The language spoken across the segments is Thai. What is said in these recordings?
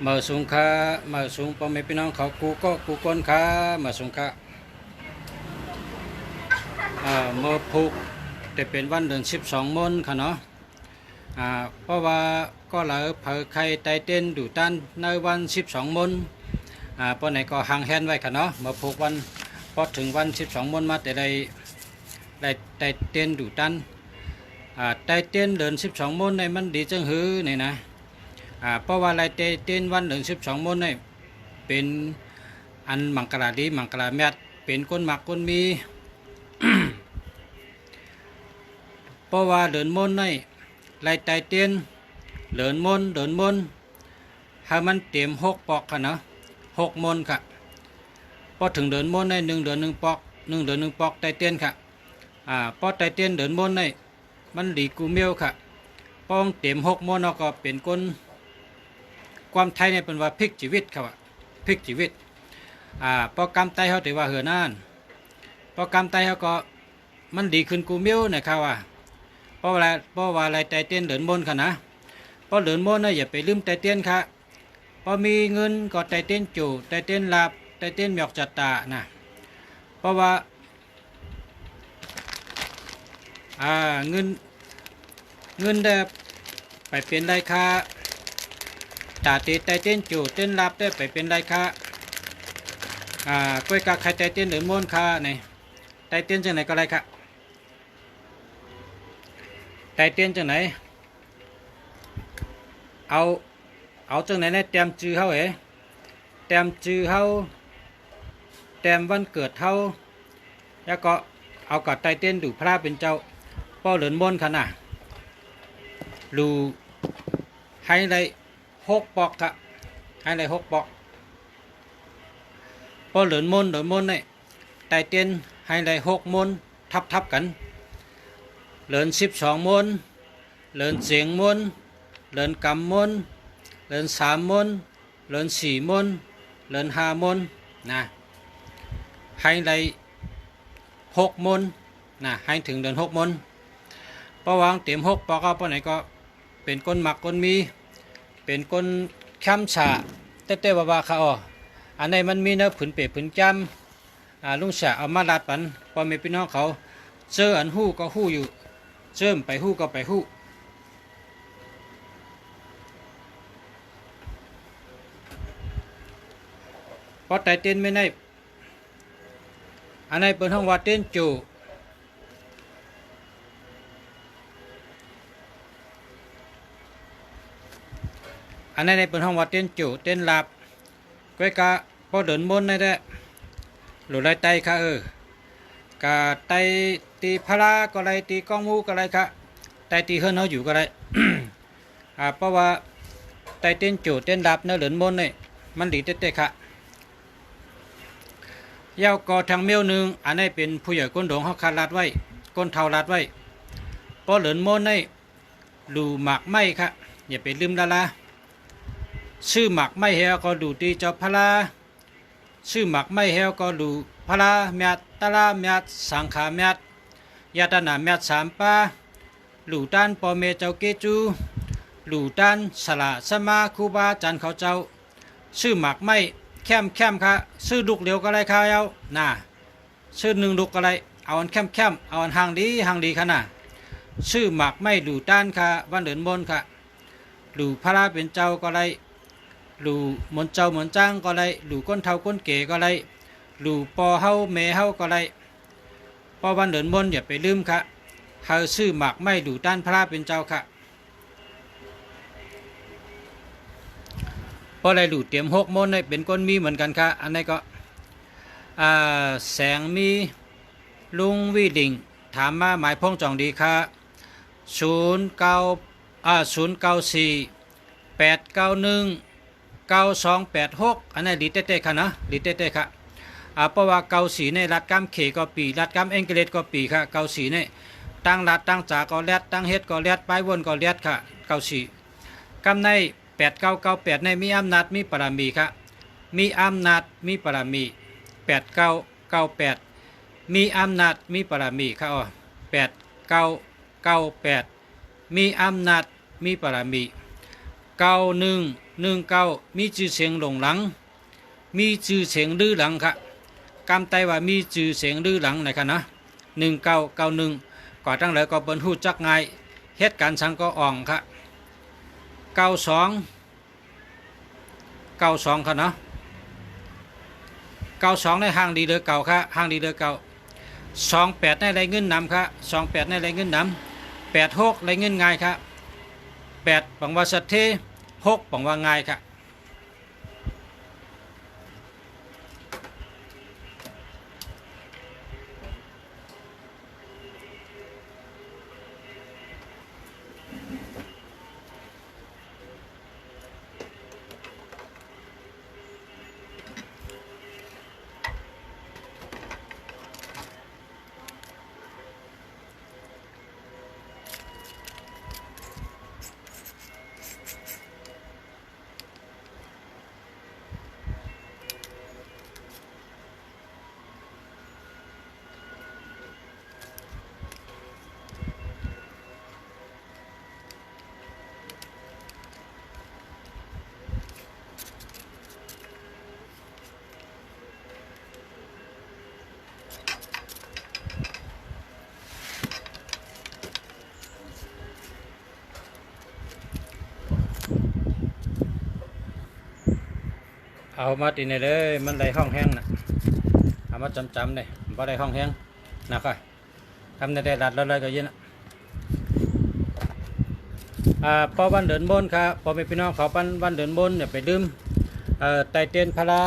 มาสุงค่ามาสุงพ่อแม่พี่น้องเขากูก็กูก้นค่ามาสุงค่าเมื่อผูกแต่เป็นวันเดือน12 มนค่ะเนาะเพราะว่าก็เหลือเผอไข่ไตเต้นดูตันในวัน12 มนเพราะไหนก็ห่างแฮนไว้ค่ะเนาะเมื่อผูกวันพอถึงวัน12 มนมาแต่ได้ไตเต้นดูตันไตเต้นเดือน12 มนในมันดีจังหือนี่นะเพราะว่าไตเต้นวันเดือน12 มนนี่เป็นอันมังกรดีมังกรแมทเป็นก้นหมักก้นมี เพราะว่าเดินมนในไล่ไตเตียนเดินมนให้มันเตรียม6 ปอกค่ะนะ6 มนค่ะพอถึงเดินมนใน1 เดือน 1 ปอก1 เดือน 1 ปอกไตเตียนค่ะพอไตเตียนเดินมนในมันดีกูเมียวค่ะป้องเตรียม6 มนเราก็เป็นก้นความไทยเนี่ยเป็นว่าพลิกชีวิตค่ะพลิกชีวิตพอกำไตเขาถือว่าเหือน่านพอกำไตเขาก็มันดีขึ้นกูเมียวนะครับเพราะว่าอะไรไตเตียนเดินบนค่ะนะเพราะเดินบนนะอย่าไปลืมไตเตียนค่ะพอมีเงินก็ไตเตียนจู่ไตเตียนลาบไตเตียนหยอกจัตตานะเพราะว่าเงินได้ไปเป็นไรค่าตาตีไตเตียนจู่เต้นลาบได้ไปเป็นไรค่ากล้วยกาไข่ไตเตียนเดินบนค่ะไหนไตเตียนจังไหนก็ไรค่ะไตเตียนจังไหนเอาจังไหนเนี่ยเตรียมจื้อเขาเตรียมจื้อเขาเตรียมวันเกิดเขาแล้วก็เอากับไตเตียนดูพระเป็นเจ้าป้อเหลินบนขนาดรูให้เลย6 ปอกค่ะให้เลย6 ปอกป้อเหลินมนเนี่ยไตเตียนให้เลย6 มนทับกันเหลิน12 มนเหลินเสียงมนเหลินกำมนเหลิน3 มนเหลิน4 มนเหลิน5 มนนะให้ได้6 มนนะให้ถึงเดือน6 มนเพราะวางเต็ม6 ปอกเอาไปไหนก็เป็นก้นหมักก้นมีเป็นก้นค้ำฉาเต้ว่าเขาอันไหนมันมีเนื้อผืนเปียผืนจำลุงฉาเอามาลาดปันพอมีพี่น้องเขาเจออันหู้ก็หู้อยู่เจิมไปหู้ก็ไปหู้เพราะไตเต้นไม่ได้อันไหนเป็นห้องว่าเต้นจูอันไหนเป็นห้องว่าเต้นจูเต้นหลับก้อยกะพอเดินบนได้แหละหลุดไรไตค่ะกะไตตีพลาก็ไรตีกองมูก็ไรค่ะไตตีเฮิรนเขาอยู่ก็ไร เพราะว่าไตเต้นจูเต้นดับเนื้อเหลือนบนนี่มันดีเต้ค่ะยาวก่อทางเมียวหนึ่งอันนี้เป็นผู้ใหญ่ก้นดงเขาคาดรัดไว้ก้นเท่ารัดไว้พอเหลือนบนนี่ดูหมักไม้ค่ะอย่าไปลืมละชื่อหมักไม้เฮก็ดูตีเจ้าพลาชื่อหมักไม้เฮก็ดูพลาเมียตะลาเมียสังขาเมียยาตนาเมีย3 ป้าหลู่ด้านปอเมเจ้าเกจูหลู่ด้านสละสมาคูบาจันเขาเจ้าชื่อหมักไม้แคมค่ะชื่อลูกเดียวก็ไรข้าวน่ะชื่อ1 ลูกก็ไรเอาอันแคมเอาอันห่างดีค่ะน่ะชื่อหมักไม้หลู่ด้านค่ะวันเดินบนค่ะหลู่พระเป็นเจ้าก็ไรหลู่มนเจ้ามนจ้างก็ไรหลู่ก้นเท่าก้นเก๋ก็ไรหลู่ปอเฮาเมเฮาก็ไรพอวันเดินบนอย่าไปลืมค่ะเฮาชื่อหมักไม้หลู่ด้านพระเป็นเจ้าค่ะพอไรหลู่เตรียม6 มนเป็นก้นมีเหมือนกันค่ะอันนี้ก็แสงมีลุงวิดิ่งถามมาหมายพ้องจองดีค่ะ09248919286อันนี้ดีเต้ค่ะนะดีเต้ค่ะเพราะว่า94ในรัฐกำเขก็ปีรัฐกำเอ็งเกฤษก็ปีค่ะ94ในตั้งรัฐตั้งจาก็แลดตั้งเฮ็ดก็แลดไปวนก็แลดค่ะ94กำใน8998ในมีอำนาจมีปรามีค่ะมีอำนาจมีปรามี8998มีอำนาจมีปรามีค่ะ8998มีอำนาจมีปรามี91 19มีชื่อเสียงหลงหลังมีชื่อเสียงลือหลังค่ะกำไตว่ามีชื่อเสียงลือหลังนะครับนะ1991ก่อตั้งแล้วก็เปิ้นฮู้จักง่ายเหตุการณ์สังก็อ่องค่ะ92ค่ะเนาะ92ในห้างดีเลือเก่าค่ะห้างดีเลือเก่า28ในไรเงินนำค่ะ28ในไรเงินนำ86ไรเงินง่ายค่ะ8บังว่าสัตเท6บังว่าง่ายค่ะเอามาตีนี่เลยมันได้ห้องแห้งนะเอามาจำเลยพอได้ห้องแห้งนะครับทำได้รัดแล้วเลยก็ยินพอวันเดินบนครับพอมีพี่น้องเขาปั้นวันเดินบนเนี่ยไปดื่มไตเตียนพารา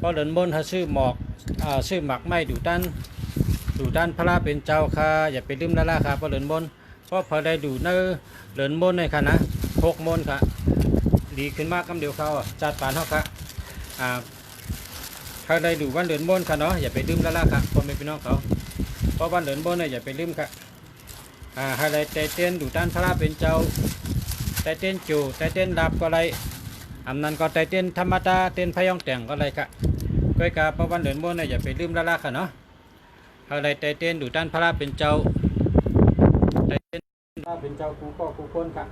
พอเดินบนเขาซื้อหมอกซื้อหมักไม้ดูด้านพาราเป็นเจ้าค่ะอย่าไปดื่มละล่ะครับพอเดินบนเพราะพอได้ดูเนื้อเดินบนในค่ะนะ6 โมงค่ะดีขึ้นมากคำเดียวเขาจัดปานเขาค่ะถ้าได้ดูวันเดินบนค่ะเนาะอย่าไปดื่มละล่ะค่ะพอมีพี่น้องเขาเพราะวันเดินบนเนี่ยอย่าไปดื่มค่ะให้ได้ไตเตียนดูด้านพาราเป็นเจ้าไตเตียนจูไตเตียนดับก็ไรอำนั้นก็ไตเตียนธรรมดาเตียนพยองแต่งก็ไรค่ะก้อยกาเพราะวันเดินบนเนี่ยอย่าไปดื่มละล่ะค่ะเนาะให้ได้ไตเตียนดูด้านพาราเป็นเจ้าไตเตียนพาราเป็นเจ้ากูก็กูคนค่ะ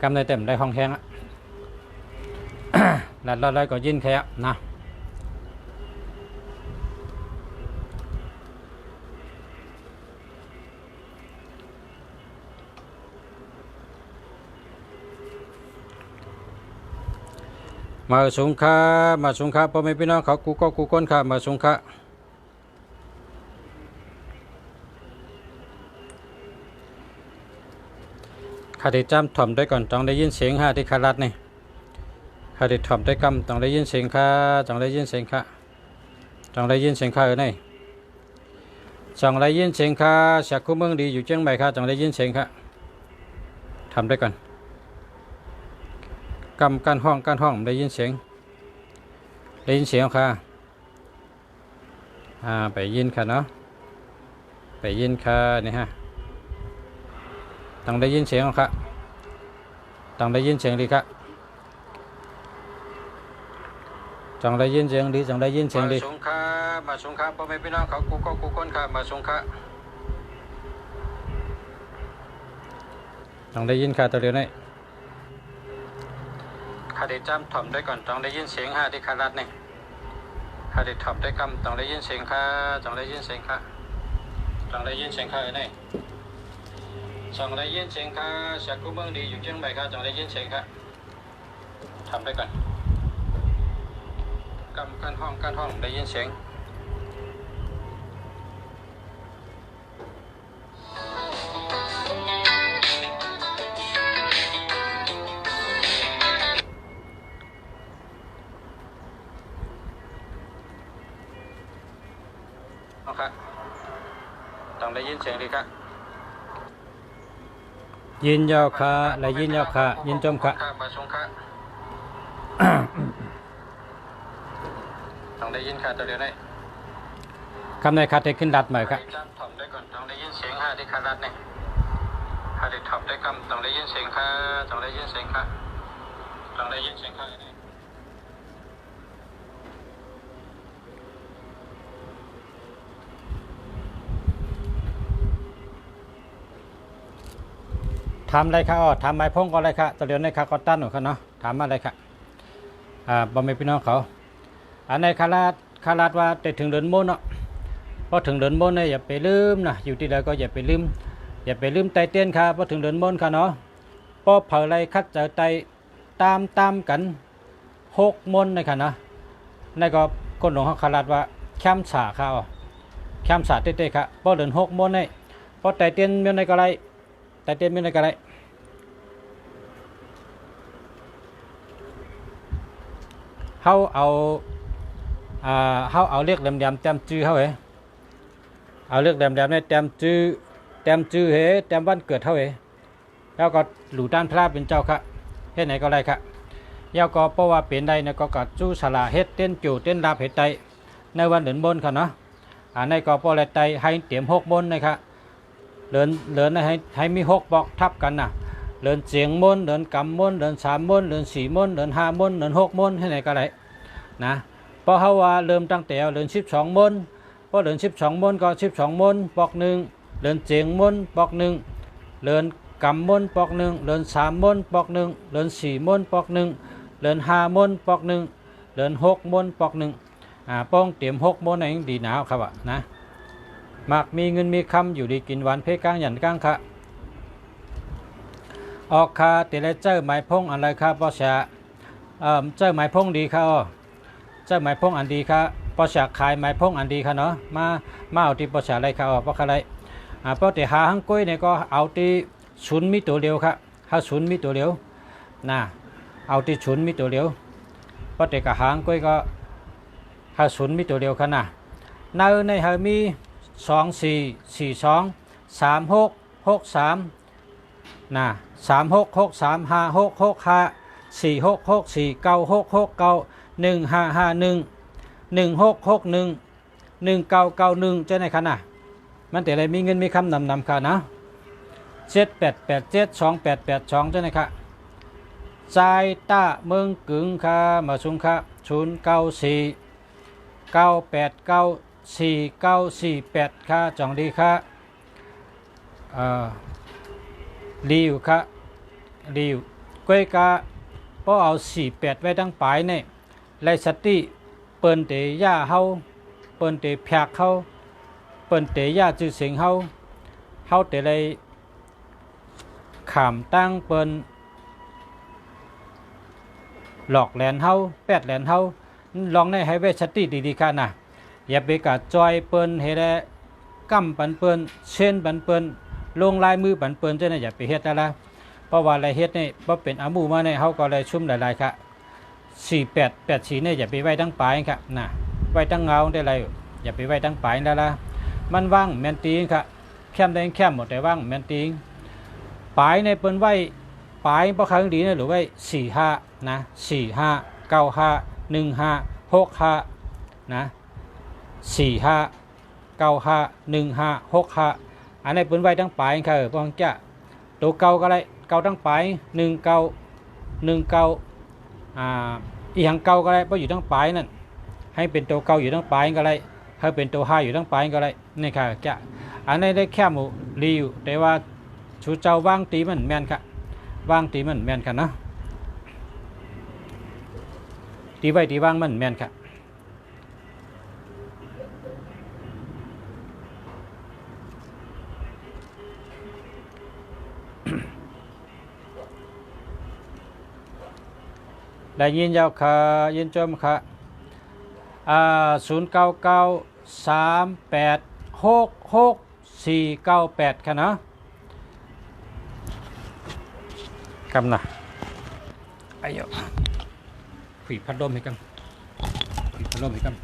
กำได้เต็มได้ห้องแห้งละ แล้วเราก็ยินแค่นะมาสงค้าพ่อแม่พี่น้องเขากูก็กูก้นค่ะมาสงค้าข้าได้จำถ่อมได้ก่อนต้องได้ยินเสียงที่คารัดนี่ข้าได้ถ่อมได้กำต้องได้ยินเสียงต้องได้ยินเสียงต้องได้ยินเสียงนี่ต้องได้ยินเสียงจากคู่เมืองดีอยู่เชียงใหม่ต้องได้ยินเสียงทำได้ก่อนกำการห้องได้ยินเสียงไปยินเนาะไปยินนี่ฮะต้องได้ยินเสียงต้องได้ยินเสียงดีต้องได้ยินเสียงดีมาสงค้าพ่อแม่พี่น้องเขากูก็กูคนมาสงค้าต้องได้ยินตัวเดียวนี่ข้าได้จำถ่อมได้ก่อนต้องได้ยินเสียงที่คารัดนี่ข้าได้ถ่อมได้กำต้องได้ยินเสียงต้องได้ยินเสียงต้องได้ยินเสียงนี่ต้องได้ยินเสียงจากคู่เมืองดีอยู่เชียงใหม่ต้องได้ยินเสียงทำได้ก่อนกำการห้องได้ยินเสียงต้องได้ยินเสียงดียินยาวและยินยาวยินจมมาสงค้าต้องได้ยินตัวเดียวนี่คำในได้ขึ้นดัดใหม่ครับถ่อมได้ก่อนต้องได้ยินเสียงที่คารัดนี่ได้ถ่อมได้กำต้องได้ยินเสียงต้องได้ยินเสียงต้องได้ยินเสียงนี่ ถามอะไรครับอ๋อถามไม้พงก็อะไรครับตะเลียวในคาก็ตั้นหนูครับเนาะถามอะไรครับบ่มีพี่น้องเขาอันในคาราดว่าแต่ถึงเดือนโมนเนาะพอถึงเดือนโมนเนี่ยอย่าไปลืมนะอยู่ที่ใดก็อย่าไปลืมไตเตี้ยนครับพอถึงเดือนโมนครับเนาะพอเผาไรคัดเจอไตตามกัน6 มนนะครับนะในก็คนหลวงเขาคาราดว่าแคมสาครับแคมสาเต้ๆครับพอเดือน6 มนเนี่ยพอไตเตี้ยนมีในก็ไรไตเตี้ยนมีในก็ไรเขาเอาเรียกแหลมๆเต็มจื้อเขาเหรอเอาเรียกแหลมๆเนี่ยเต็มจื้อเหรอเต็มวันเกิดเขาเหรอแล้วก็หลู่ด้านพระเป็นเจ้าครับเฮ็ดไหนก็ไรครับยาวก็เพราะว่าเป็นใดเนี่ยก็กัดจู้สละเฮ็ดเต้นจู่เต้นลาบเฮ็ดไตในวันเดือนบนครับเนาะในก็เพราะอะไรไตให้เตรียม6 มนนะครับเดินให้มี6 บอกทับกันนะเดินเสียงมนเดินกำมนเดิน3 มนเดิน4 มนเดิน5 มนเดิน6 มนให้ไหนก็ไรนะเพราะเขาว่าเริ่มตั้งแต่เดิน12 มนพอเดิน12 มนก็12 มนปอก1เดินเสียงมนปอก1เดินกำมนปอก1เดิน3 มนปอก1เดิน4 มนปอก1เดิน5 มนปอก1เดิน6 มนปอก1ป้องเตรียม6 มนเองดีหนาวครับนะมักมีเงินมีคำอยู่ดีกินหวานเพกลางหยันกลางค่ะออกคาเตเลเจอร์ไม้พงอะไรครับปอชาเจอไม้พงดีค่ะเจอไม้พงอันดีค่ะปอชาขายไม้พงอันดีค่ะเนาะมาเอาที่ปอชาอะไรค่ะปออะไรปอแต่หาหังกุ้ยเนี่ยก็เอาที่ชุนมีตัวเดียวค่ะหาชุนมีตัวเดียวนะเอาที่ชุนมีตัวเดียวปอแต่กะหางกุ้ยก็หาชุนมีตัวเดียวค่ะนะในหามี24 42 36 63นะ36 63 56 65 46 64 96 69 1551 1661 1991จะไหนคะน่ะมันแต่อะไรมีเงินมีคำนำค่ะนะ7887 2882จะไหนคะใจตาเมืองกึ่งค่ะมาสุงค่ะ094 989 4948ค่ะจองดีค่ะริวค่ะริวก้อยกะพอเอา48ไว้ทั้งปลายเนี่ยไล่สติเปิ้นเตย่าเฮาเปิ้นเตแพกเฮาเปิ้นเตย่าจื้อเสียงเฮาเตเลยขามตั้งเปิ้นหลอกแหลนเฮาแปดแหลนเฮาลองให้ไว้สติดีๆค่ะนะอย่าไปกะจอยเปิ้นเฮ็ดกำปันเปิ้นเช่นปันเปิ้นลงลายมือปันเปิ้นจะน่ะอย่าไปเฮ็ดได้ละเพราะว่าอะไรเฮ็ดนี่บ่เป็นอามูมาเนี่ยเฮาก็เลยชุ่มหลายๆค่ะ4884เนี่ยอย่าไปไว้ทั้งปลายค่ะนะไว้ทั้งเงาได้ไรอย่าไปไว้ทั้งปลายได้ละมันว่างแม่นตีงค่ะแคมได้แคมหมดแต่ว่างแม่นตีงปลายในเปิ้นไว้ปลายบ่ครั้งดีนะหรือไว้45นะ45 95 15 65นะ45 95 15 65อันนี้เปิ้นไว้ทั้งปลายค่ะเพราะงั้นจะตัวเก่าก็ได้เก่าทั้งปลาย19อีหยังเก่าก็ได้เพราะอยู่ทั้งปลายนั่นให้เป็นตัวเก่าอยู่ทั้งปลายก็ได้ให้เป็นตัว5อยู่ทั้งปลายก็ได้นี่ค่ะจะอันนี้ได้แค่หมู่รีอยู่แต่ว่าชูเจ้าวางตีมันแม่นค่ะวางตีมันแม่นค่ะนะตีไว้ตีวางมันแม่นค่ะได้ยินยาวค่ะยินจมค่ะ0993866498ค่ะนะกำนะไอ้ยะผีพัดลมให้กันผีพัดลมให้กัน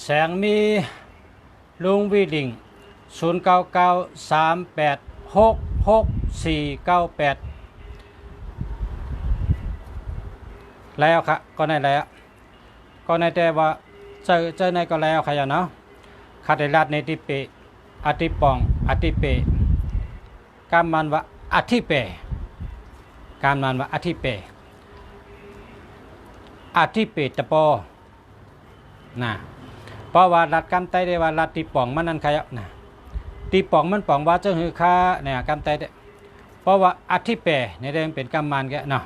แสงมีลุงวีดิ่ง 0993866498แล้วครับก็ในแล้วก็ในแต่ว่าเจอในก็แล้วใครเนาะคาเดลัดในติเปอติปองอติเปกามมันว่าอธิเปกามมันว่าอธิเปอธิเปตะปอนะเพราะว่ารัดกำไตได้ว่ารัดติปองมันนั่นใครนะติปองมันปองว่าเจ้าหือค่าเนี่ยกำไตได้เพราะว่าอธิเปในได้เป็นกามมันแกเนาะ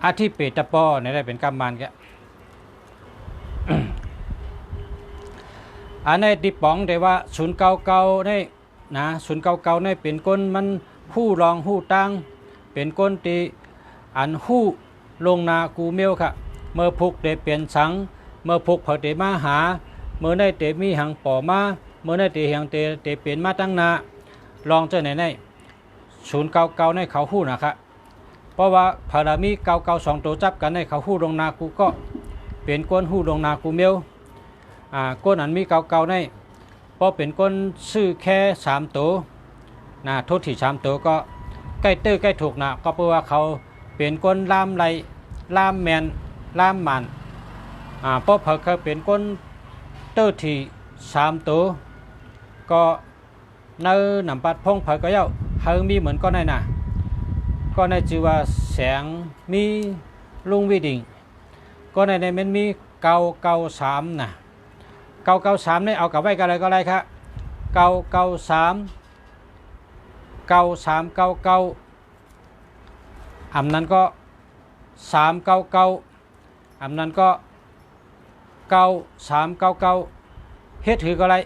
อธิเปตะปอในได้เป็นกามมันแกอันในติปองได้ว่า099ได้นะ099ได้เป็นก้นมันผู้รองผู้ตั้งเป็นก้นตีอันหู้ลงนากูเมียวค่ะเมื่อพุกได้เปลี่ยนสังเมื่อพุกเผาเตมาหาเมื่อได้เตมีหังป่อมาเมื่อได้เตหังเตเปลี่ยนมาตั้งนาลองเจอไหนใน099ในเขาหู้นะครับเพราะว่าพารามี992ตัวจับกันในเขาหู้ลงนากูก็เป็นก้นหู้ลงนากูเมียวก้นอันมีเก่าๆในเพราะเป็นก้นซื้อแค่3ตัวนะโทษที่3ตัวก็ใกล้ตื้อใกล้ถูกนะก็เพราะว่าเขาเป็นก้นล่ามไรล่ามแมนล่ามมันเพราะเขาเคยเป็นก้นตื้อที่3ตัวก็ในหนำปัดพงเผยก็เย้าเฮามีเหมือนก็ในน่ะก็ในชื่อว่าแสงมีลุงวิดิ่งก็ในมันมี993นะ993นี่เอากับไว้กันเลยก็ได้ครับ993 9399อำนั้นก็399อำนั้นก็9399เฮ็ดถือก็ไร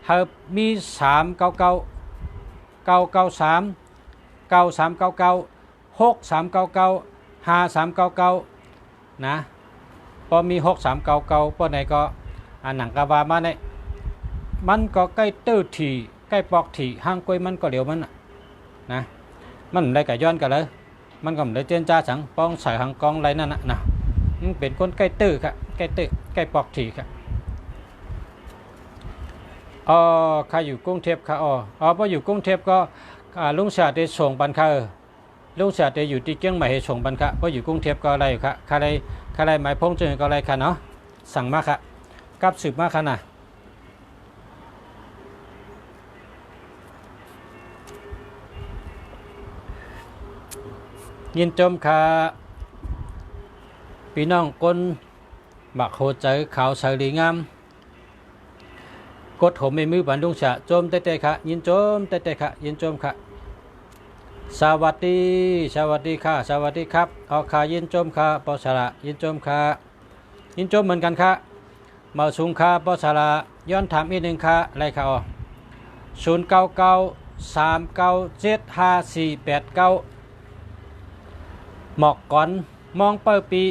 เฮามี399 993 9399 6399 5399นะพอมี6399พอไหนก็อันหนังกะว่ามาเนี่ยมันก็ใกล้ตื้อถี่ใกล้ปอกถี่ห้างกล้วยมันก็เดี๋ยวมันนะมันได้กะย้อนกันเลยมันก็ได้เจนจ้าสังป้องใส่หางกองไรนั่นนะมันเป็นคนใกล้ตื้อครับใกล้ตื้อใกล้ปอกถี่ครับใครอยู่กรุงเทพค่ะพออยู่กรุงเทพก็ลุงเสียได้ส่งปันค่ะลุงเสียได้อยู่ที่เชียงใหม่ให้ส่งปันค่ะพออยู่กรุงเทพก็อะไรค่ะใครหมายพงจึงก็อะไรค่ะเนาะสั่งมาค่ะกับสืบมาค่ะนะยินจมค่ะพี่น้องก้นบักโหใจขาวใสดีงามกดผมไม่มือบันดุงฉะโจมเตะค่ะยินโจมเตะค่ะยินโจมค่ะสวัสดีค่ะสวัสดีครับค่ะยินโจมค่ะปอสระยินโจมค่ะยินโจมเหมือนกันค่ะมาสูงค่ะปอสระย้อนถามอีกหนึ่งค่ะอะไรค่ะ0993975489หมอกก่อนมองเปิดปี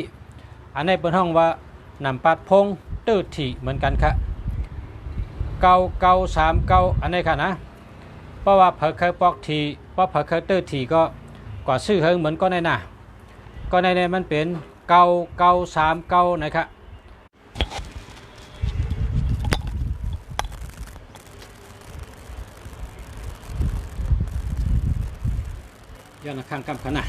อันในบนห้องว่านำปัดพงตื้อถี่เหมือนกันค่ะ9939อันนี้ค่ะนะเพราะว่าเผยเคยปอกทีเพราะเผยเคยตื้อทีก็กว่าซื้อเฮงเหมือนก็ในน่ะก็ในมันเป็น9939นะครับย้อนข้างกำขนาด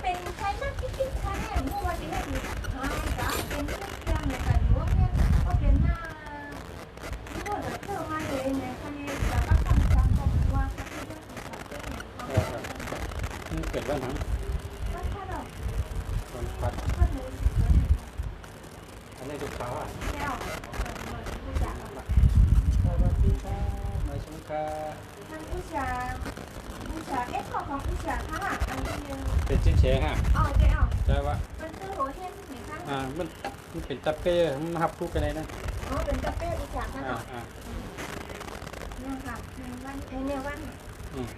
เป็นใช้นักคิดใช้เมื่อวันที่ให้ดูใช่จ้ะเป็นเครื่องเนี่ยค่ะหรือว่าเนี่ยก็เป็นหน้า แก้วผู้ชาย สวัสดีค่ะมาชมค่ะ ท่านผู้ชายเอ๊ะของผู้ชายค่ะอันนี้ เป็นชิ้นเฉงฮะ อ๋อแก้ว ใช่ว่า มันคือหัวเห็นไหมคะ มันเป็นตะเป้มันหับคู่กันเลยนะ อ๋อเป็นกาแฟผู้ชายค่ะ อ่า เนี่ยค่ะวันเนี่ยวัน อืม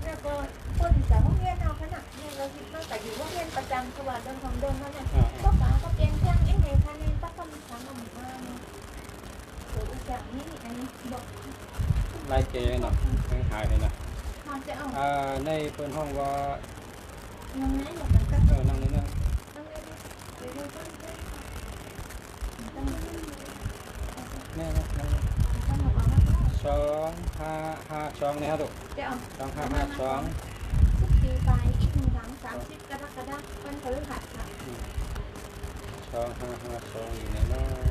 เนี่ยก็คนแต่ห้องเรียนเอาขนาดเนี่ยเราคิดว่าแต่อยู่ห้องเรียนประจำสวัสดิ์เดินของเดินนั่นน่ะก็ป๋าก็เป็นแจ้งเอ็นในคะแนนป้าคำถามมาหมู่บ้านเนี่ยโอ้ยจากนี้อันนี้บอก ลายเกเนาะยังหายเลยนะ ทานจะเอา ในเปิดห้องว่า น้องนี่อย่างนั้นก็ นั่งนี่นั่ง ต้องเล่นเดี๋ยวต้องเล่นต้องเล่น แม่นะนั่ง ต้องเอามาแล้ว 2552นี่ฮะลูก จะเอา 2552 ปีไปอีก30กรกฎาคมวันพฤหัสค่ะ 2552อยู่ในน้อย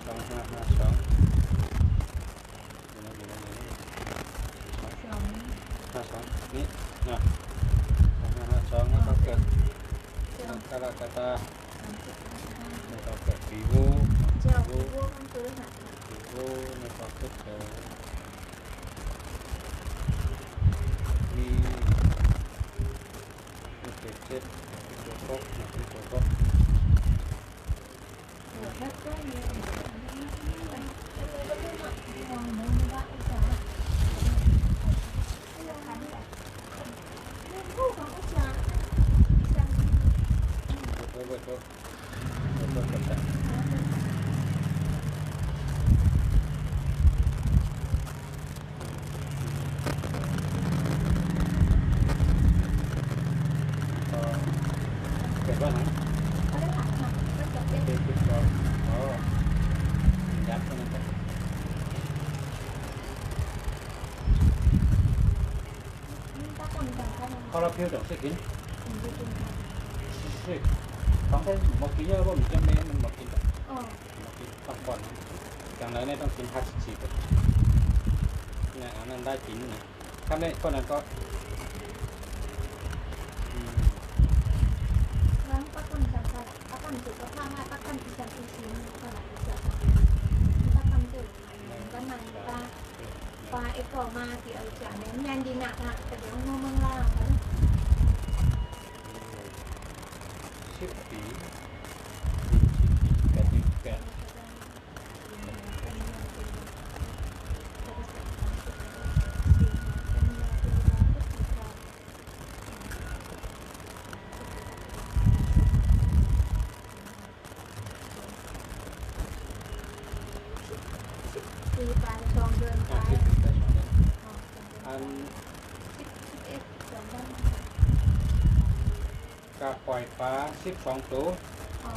2552อยู่ใน52นี่นะ2552แล้วก็เกิดกรกฎาคมแล้วก็เกิดปีงู เจ้าผู้วันพฤหัส ปีงูแล้วก็เกิดมีเกิดเจ็ดตัวครบนะตัวครบ หัวแค่ก็มีมองมองว่าอุตส่าห์ผู้ของอุตส่าห์ ตัวกันเกิดว่าไหน เขาได้ถามค่ะก็จะเป็น เกิดขึ้นก่อนยัดตัวนั้น ป้าคนต่างกัน เขาเราเพียวดอกสิกิน ดูดูค่ะ สิของเขาบอกกินเยอะว่ามันจะไม่มันบอกกินแบบ อ๋อ บอกกินต้องก่อนอย่างไรเนี่ยต้องกิน54แบบเนี่ยอันนั้นได้กินนะถ้าไม่คนนั้นก็ แล้วป้าคนต่างกันป้าคนสุขภาพป้าคนอีสานอีชิ้นขนาดอีสานป้าคนตื่นก็มันปลาเอ็กซ์มาที่เอาจากเน้นแมนดีหนักอ่ะแต่เดี๋ยวงงเมืองล่างเขา 10 ปี88ปีปลายชองเดินไป อัน 11สองด้าน กาปล่อยปลา12ตัว อ๋อ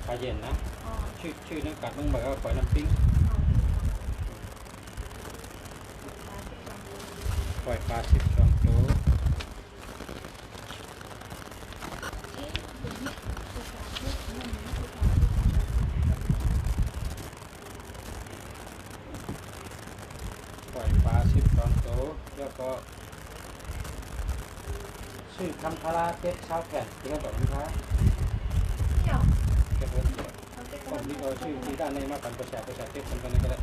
ปลาเย็นนะ อ๋อ ชื่อนักกัดมึงบอกว่าปล่อยน้ำปิ้งปล่อยปลา12ตัวปล่อยปลา12ตัวแล้วก็ชื่อคำพาราเก็บชาวแผ่นที่เขาบอกนะคะเก็บไว้ที่ผมนี่ก็ชื่อที่ด้านในมาปั่นประชาเก็บคนกันก็ได้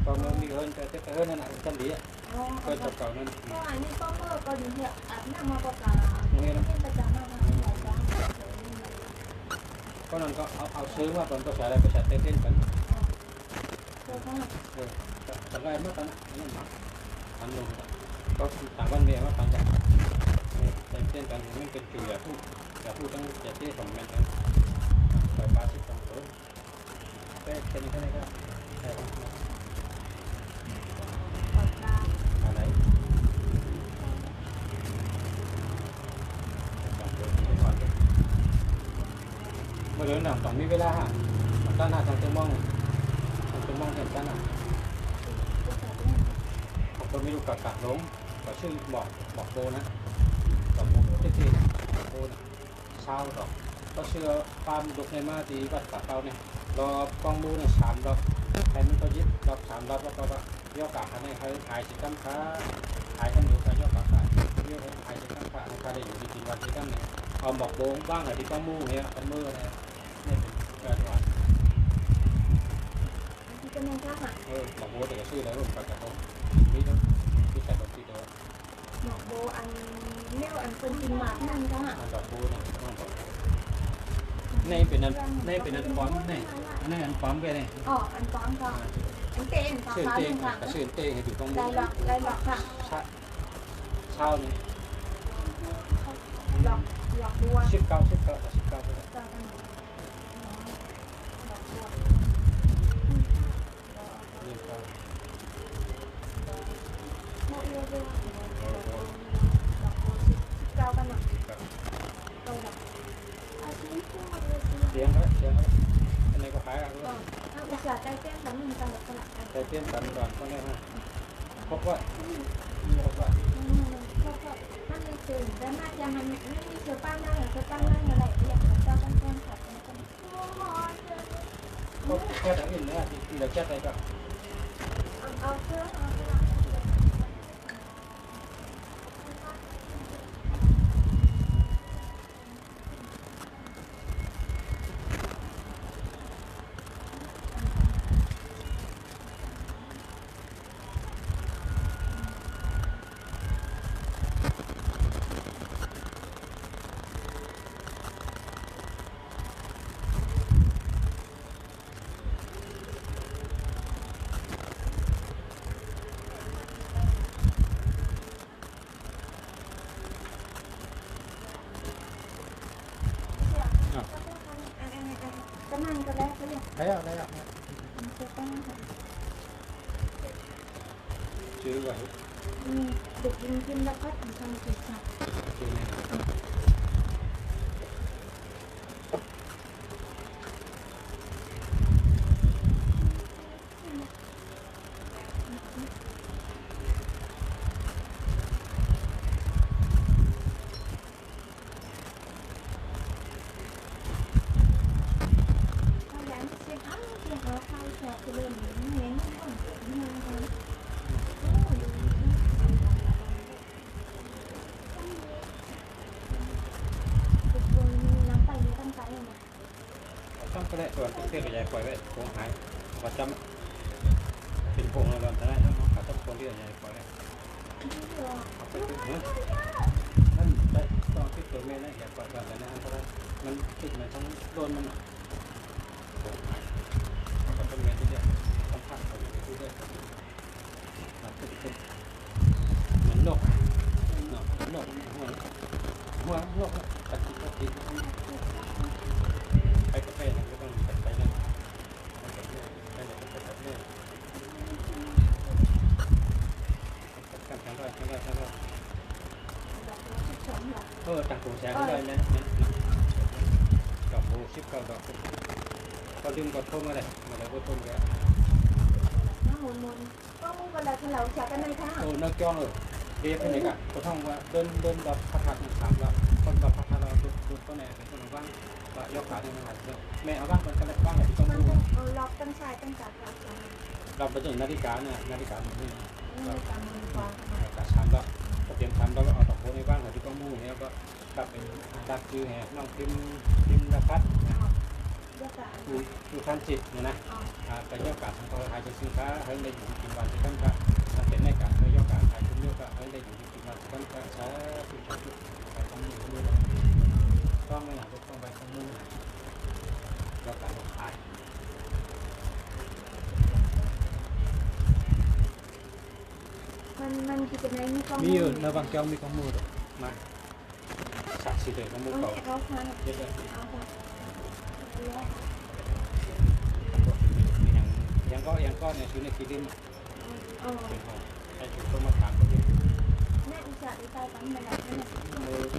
พอมันมีเฮิร์นแต่เก็บเฮิร์นนั่นแหละกันดีอ่ะเฮิร์นเก่าๆนั่น ก็อันนี้ก็เมื่อก็อยู่เนี่ยอาบน้ำมาประกาศ ตรงนี้นะ เป็นประจำมากนะหลายครั้ง ก็นั่นก็เอาซื้อมาปั่นประชาอะไรประชาเต้นกัน เจอเขา แต่ไรเมื่อตอนนั้นมาอันลงก็ต่างวันเมียว่าต่างจากเต้นกันมันเป็นจุดอย่าพูดตั้งจะเต้สองแมนกันปล่อยปลา12ตัวแค่นี้ก็ใช่ไหม ปล่อยปลา อะไรเมื่อเดือนหนังต้องมีเวลาด้านหน้าทางจะมองเห็นด้านหน้าบางคนไม่รู้กะลงก็ชื่อบอกโบนะบอกโบที่โบนะเช้าดอกก็เชื่อปามดุกในมาที่วัดปากเป้าเนี่ยรอกองบูเนี่ย3 รอบใครมันก็ยึดรอบ3 รอบแล้วก็ย่อกาคันให้เขาขายสิกัมค้าขายกันอยู่กับย่อกาขายย่อขายสิกัมค้าให้เขาได้อยู่ดีกินวันสิกัมเนี่ย เอาหมอกโบงบ้างอะไรที่ต้องมู่เนี่ยเป็นมือนะนี่เป็นการหวาน ที่จะแม่นก็หา หมอกโบแต่ชื่อแล้วรุ่นปากกระต้องนี่ต้องที่ใส่ดอกที่เดียว หมอกโบอันเลี้ยวอันเป็นกินหมากนั่นก็หา ดอกโบนะต้องดอกในเป็นอันในเป็นอันป้อมนี่อันนั้นอันป้อมไปเลย อ๋ออันฟ้องก็อันเต้นฟ้า ชื่อ ฟ้า เต้ เรื่องค่ะ กระชื่อเต้ให้ถูกต้อง ลายหลอกค่ะ เช้านี่ หลอกบัว 19ไปเลย เจ้ากันหลอกบัว นี่ก็ โมเอียวด้วยหลอกบัวเจ้ากันหลอกตรงหลอกอาชีพผู้มาเรียน เสียงแล้วอันนี้ก็ขายอ่ะ ก็เอาอุตส่าห์ใจแจ้งสำนึกกันหลอกกันหลอก แต่เตี้ยนตันก่อนก็ได้ฮะพบว่า มันมีสื่อแต่น่าจะมันไม่มีเชื้อป้านได้หรือเชื้อป้านได้อะไรอยากเจ้ากันแทนขัดกัน ก็แค่แต่อื่นเนี่ยที่เราแค่ไปก็ เอาเชื้อเอาเชื้อ ก็นั่งก็แล้วก็เลย ได้แล้ว เชื้อป้าน ชื่อไว้ เด็กยิงกินแล้วก็ทำกิจกรรม ชื่อนี่ เขาอยากเสียงอ้าวเสียงเขาเข้าแชร์ไปเลยเหมือนเน้นคนเสียงเงินเขาทุกคนน้ำไปนี่ตั้งใจเลยนะ ต้องก็ได้ส่วนเตี้ยกับใหญ่ปล่อยไว้คงหายประจำเป็นพงแล้วแต่ได้ต้องขาต้องคนที่ใหญ่ปล่อยไว้เอาไปขึ้นนั่นได้ต้องคิดตัวแม่นะอย่าปล่อยก่อนแต่นะเพราะว่ามันติดมันต้องโดนมันก็เป็นแม่ที่เดียวต้องพักเขาอยู่ที่ด้วยขึ้นเหมือนนกนกหัวนกปฏิปฏิไปกาแฟนะก็ต้องไปนั่นไปไหนไปแบบนี้กันทั้งวันต่างกูแชร์ก็ได้นะดอกบูชิบก็ดอกก็ดึงก็ทุ่มอะไรมาแล้วก็ทุ่มแล้ว น้ำมุนก็มุ่งกันแล้วที่เราจะกันในท่า โอ้นักจ้องเลยเรียบเป็นไงกันก็ท่องว่าเดินแบบพักถามว่าคนแบบพักเราดูตัวไหนเป็นคนบ้างว่ายกขาได้ไหมครับแม่เอาบ้างมันก็ได้บ้างอะไรที่ต้อง มัน ดู ต้องล็อกตั้งชายตั้งจับเรา เราไปถึงนาฬิกาเนี่ยนาฬิกาแบบนี้ ไม่ตามมือฟัง แต่ชามก็เตรียมชามเราเอาดอกโพในบ้านที่ต้องมู่เนี่ยก็กลับเป็นดักชื่อแห่น้องพิมระพัด ยกการ อยู่ท่านจิตเนี่ยนะไปยกการทางเขาหายไปซื้อค้าเฮ้ยได้อยู่กินวันที่ท่านก็เป็นในการไปยกการหายคุณเลือกก็เฮ้ยได้อยู่กินวันที่ท่านก็ใช้สุดจุดไปต้องมู่ด้วยต้องไม่หลังต้องไปต้องมู่ยกการขาย มันคือเป็นไงมีกล้อง มีอยู่ในบางแก้วมีของมู่มาสักสิเลยของมู่เก่า เอาค่ะ เยอะ เอาค่ะ ยังก็เนี่ยซื้อในคีริม เอา เป็นของไอ้ชุดต้องมาถามก็เยอะ แม่อุตส่าห์ดีใจตั้งแต่แบบนี้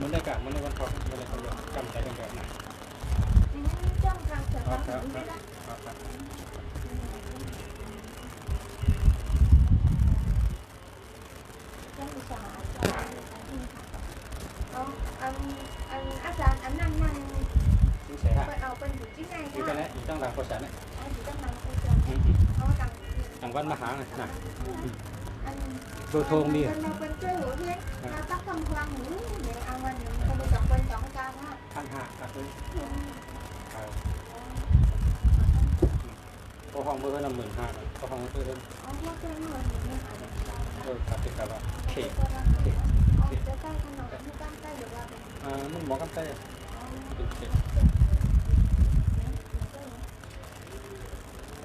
มันได้กะมันในวันทองมันเลยเขากำใจกันแบบไหน นี่จ้องทางเสร็จ ครั แล้ บ ว ครับ ไม่ได้ ครับ จ้องอุตส่าห์เอาอาจารย์อันนั้นนั่ง ซื้อเสียฮะ ไปเอาเป็นอยู่ที่ไหน ซื้อกันแล้วอยู่ตั้งหลังโคชันเนี่ย อยู่ตั้งนานอาจารย์เอาต่าง หลังวันมหาเนี่ยนะ อัน โดยโทงมี เราเป็นเจ้าหัวเพื่อนเราตั้งคำความหนูเดี๋ยวเอาวันหนึ่งก็ไปจับเป็น2 การ 1,500ครับพอห้องเบอร์ละ15,000พอห้องเบอร์ครับที่กะว่าเค้กมันหมอกันไต้เป็นเค้ก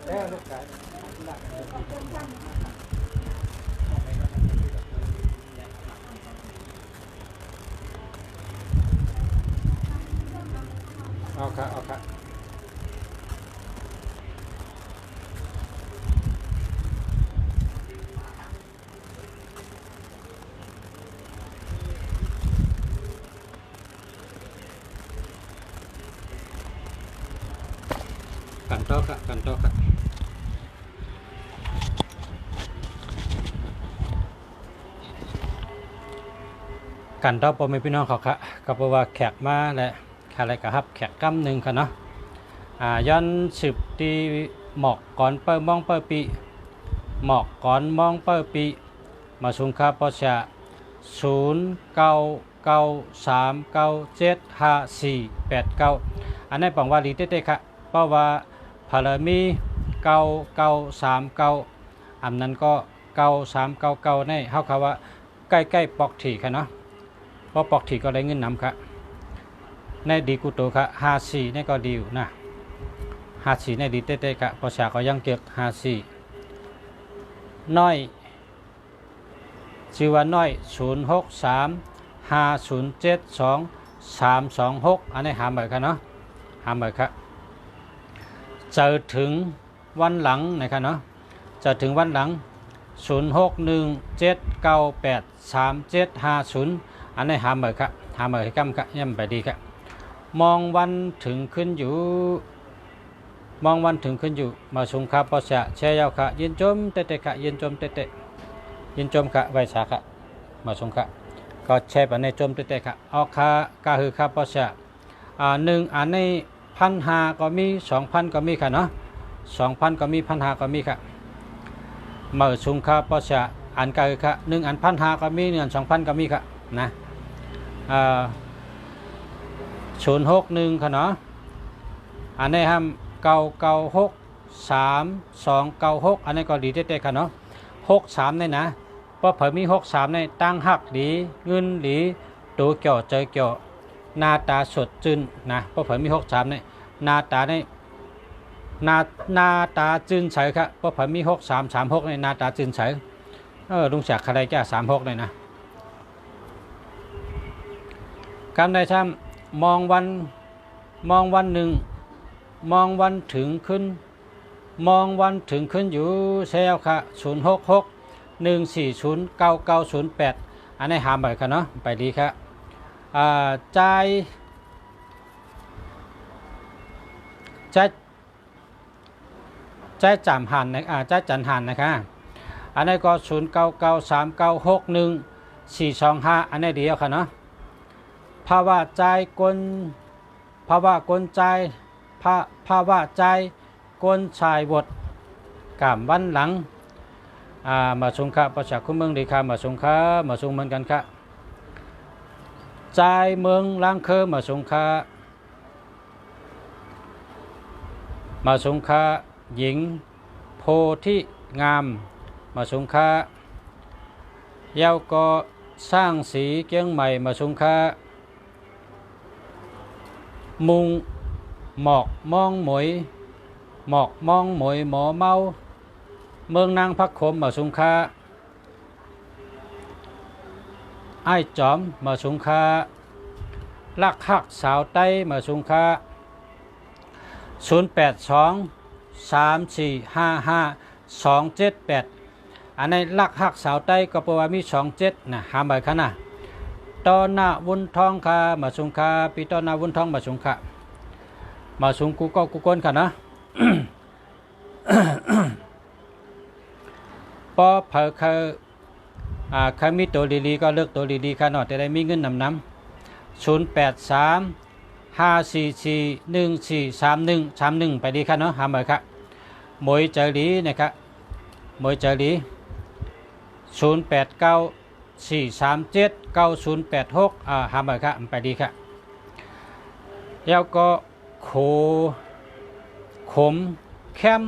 แล้วลูกชายเอาค่ะกันต่อค่ะกันต่อค่ะกันต่อพ่อแม่พี่น้องเขาค่ะก็เพราะว่าแขกมาและอะไรก็ครับแขกกำหนึ่งค่ะเนาะย้อนสืบตีหมอกก่อนเปิดมองเปิดปีหมอกก่อนมองเปิดปีมาสุงคาปชะ0993975489อันนี้ปังว่าลีเต้ๆค่ะเพราะว่าพารามี9939อันนั้นก็9399นี่เฮาเขาว่าใกล้ๆปอกถี่ค่ะเนาะเพราะปอกถี่ก็ได้เงินนำค่ะในดีกุโตค่ะ54นี่ก็ดีอยู่นะ54ในดีเต้ๆค่ะภาษาก็ยังเก็บ54น้อยชื่อว่าน้อย0635072326อันนี้หาเหมือนกันเนาะหาเหมือนครับเจอถึงวันหลังนะครับเนาะจะถึงวันหลัง0617983750อันนี้หาเหมือนครับหาเหมือนกันครับย่ำไปดีครับมองวันถึงขึ้นอยู่มาชงครับภาษาเชียร์ค่ะยินจมเตะค่ะยินจมเตะยินจมค่ะไว้สาค่ะมาชงค่ะก็แช่ไปในจมเตะค่ะออกค่ะกาหือค่ะภาษา1อันใน1,500ก็มี2,000ก็มีค่ะเนาะ2,000ก็มี1,500ก็มีค่ะมาชงค่ะภาษาอันกาหือค่ะ1อัน1,500ก็มี1อัน2,000ก็มีค่ะนะ061ค่ะเนาะอันนี้ห้าม9963296อันนี้ก็ดีเต้ๆค่ะเนาะ63นี่นะเพราะเผยมี63ในตั้งหักดีเงินดีตัวเกี่ยวเจอเกี่ยวหน้าตาสดชื่นนะเพราะเผยมี63ในหน้าตาในหน้าตาจื่นเฉยครับเพราะเผยมี6336ในหน้าตาจื่นเฉยลุงศักดิ์ใครแก่36เลยนะการได้ทำมองวันหนึ่งมองวันถึงขึ้นอยู่เซลค่ะ0661409908อันนี้หาใหม่ค่ะเนาะไปดีครับใจจำหันนะใจจันหันนะคะอันนี้ก็0993961425อันนี้เดียวค่ะเนาะภาวะใจกลใจภาวะใจกลชายวดกามวันหลังมาชงค่ะประชาคุ้มเมืองดีค่ะมาชงค่ะมาชงเหมือนกันค่ะใจเมืองล้างเคอมาชงค่ะมาชงค่ะหญิงโพธิงามมาชงค่ะเย้าก็สร้างสีเกียงใหม่มาชงค่ะมุงหมอกมองหมวยหมอเมาเมืองนางพักขมมาสุงคาไอ้จอมมาสุงคาลักหักสาวไต้มาสุงคา0823455278อันนี้ลักหักสาวไต้ก็แปลว่ามี27นะหาใบค่ะนะตอนหน้าวุ้นทองค่ะมาสุงคาปีตอนหน้าวุ้นทองมาสุงคามาสุงกูก็กูก้นค่ะนะ พอเผอเคยมีตัวดีๆก็เลือกตัวดีๆค่ะเนาะแต่ได้มีเงินนำ0835441431ไปดีค่ะเนาะหาเหมือนค่ะหมวยเจรีนะครับหมวยเจรี0894379086หาเหมือนค่ะไปดีค่ะ แล้วก็โขขมแคม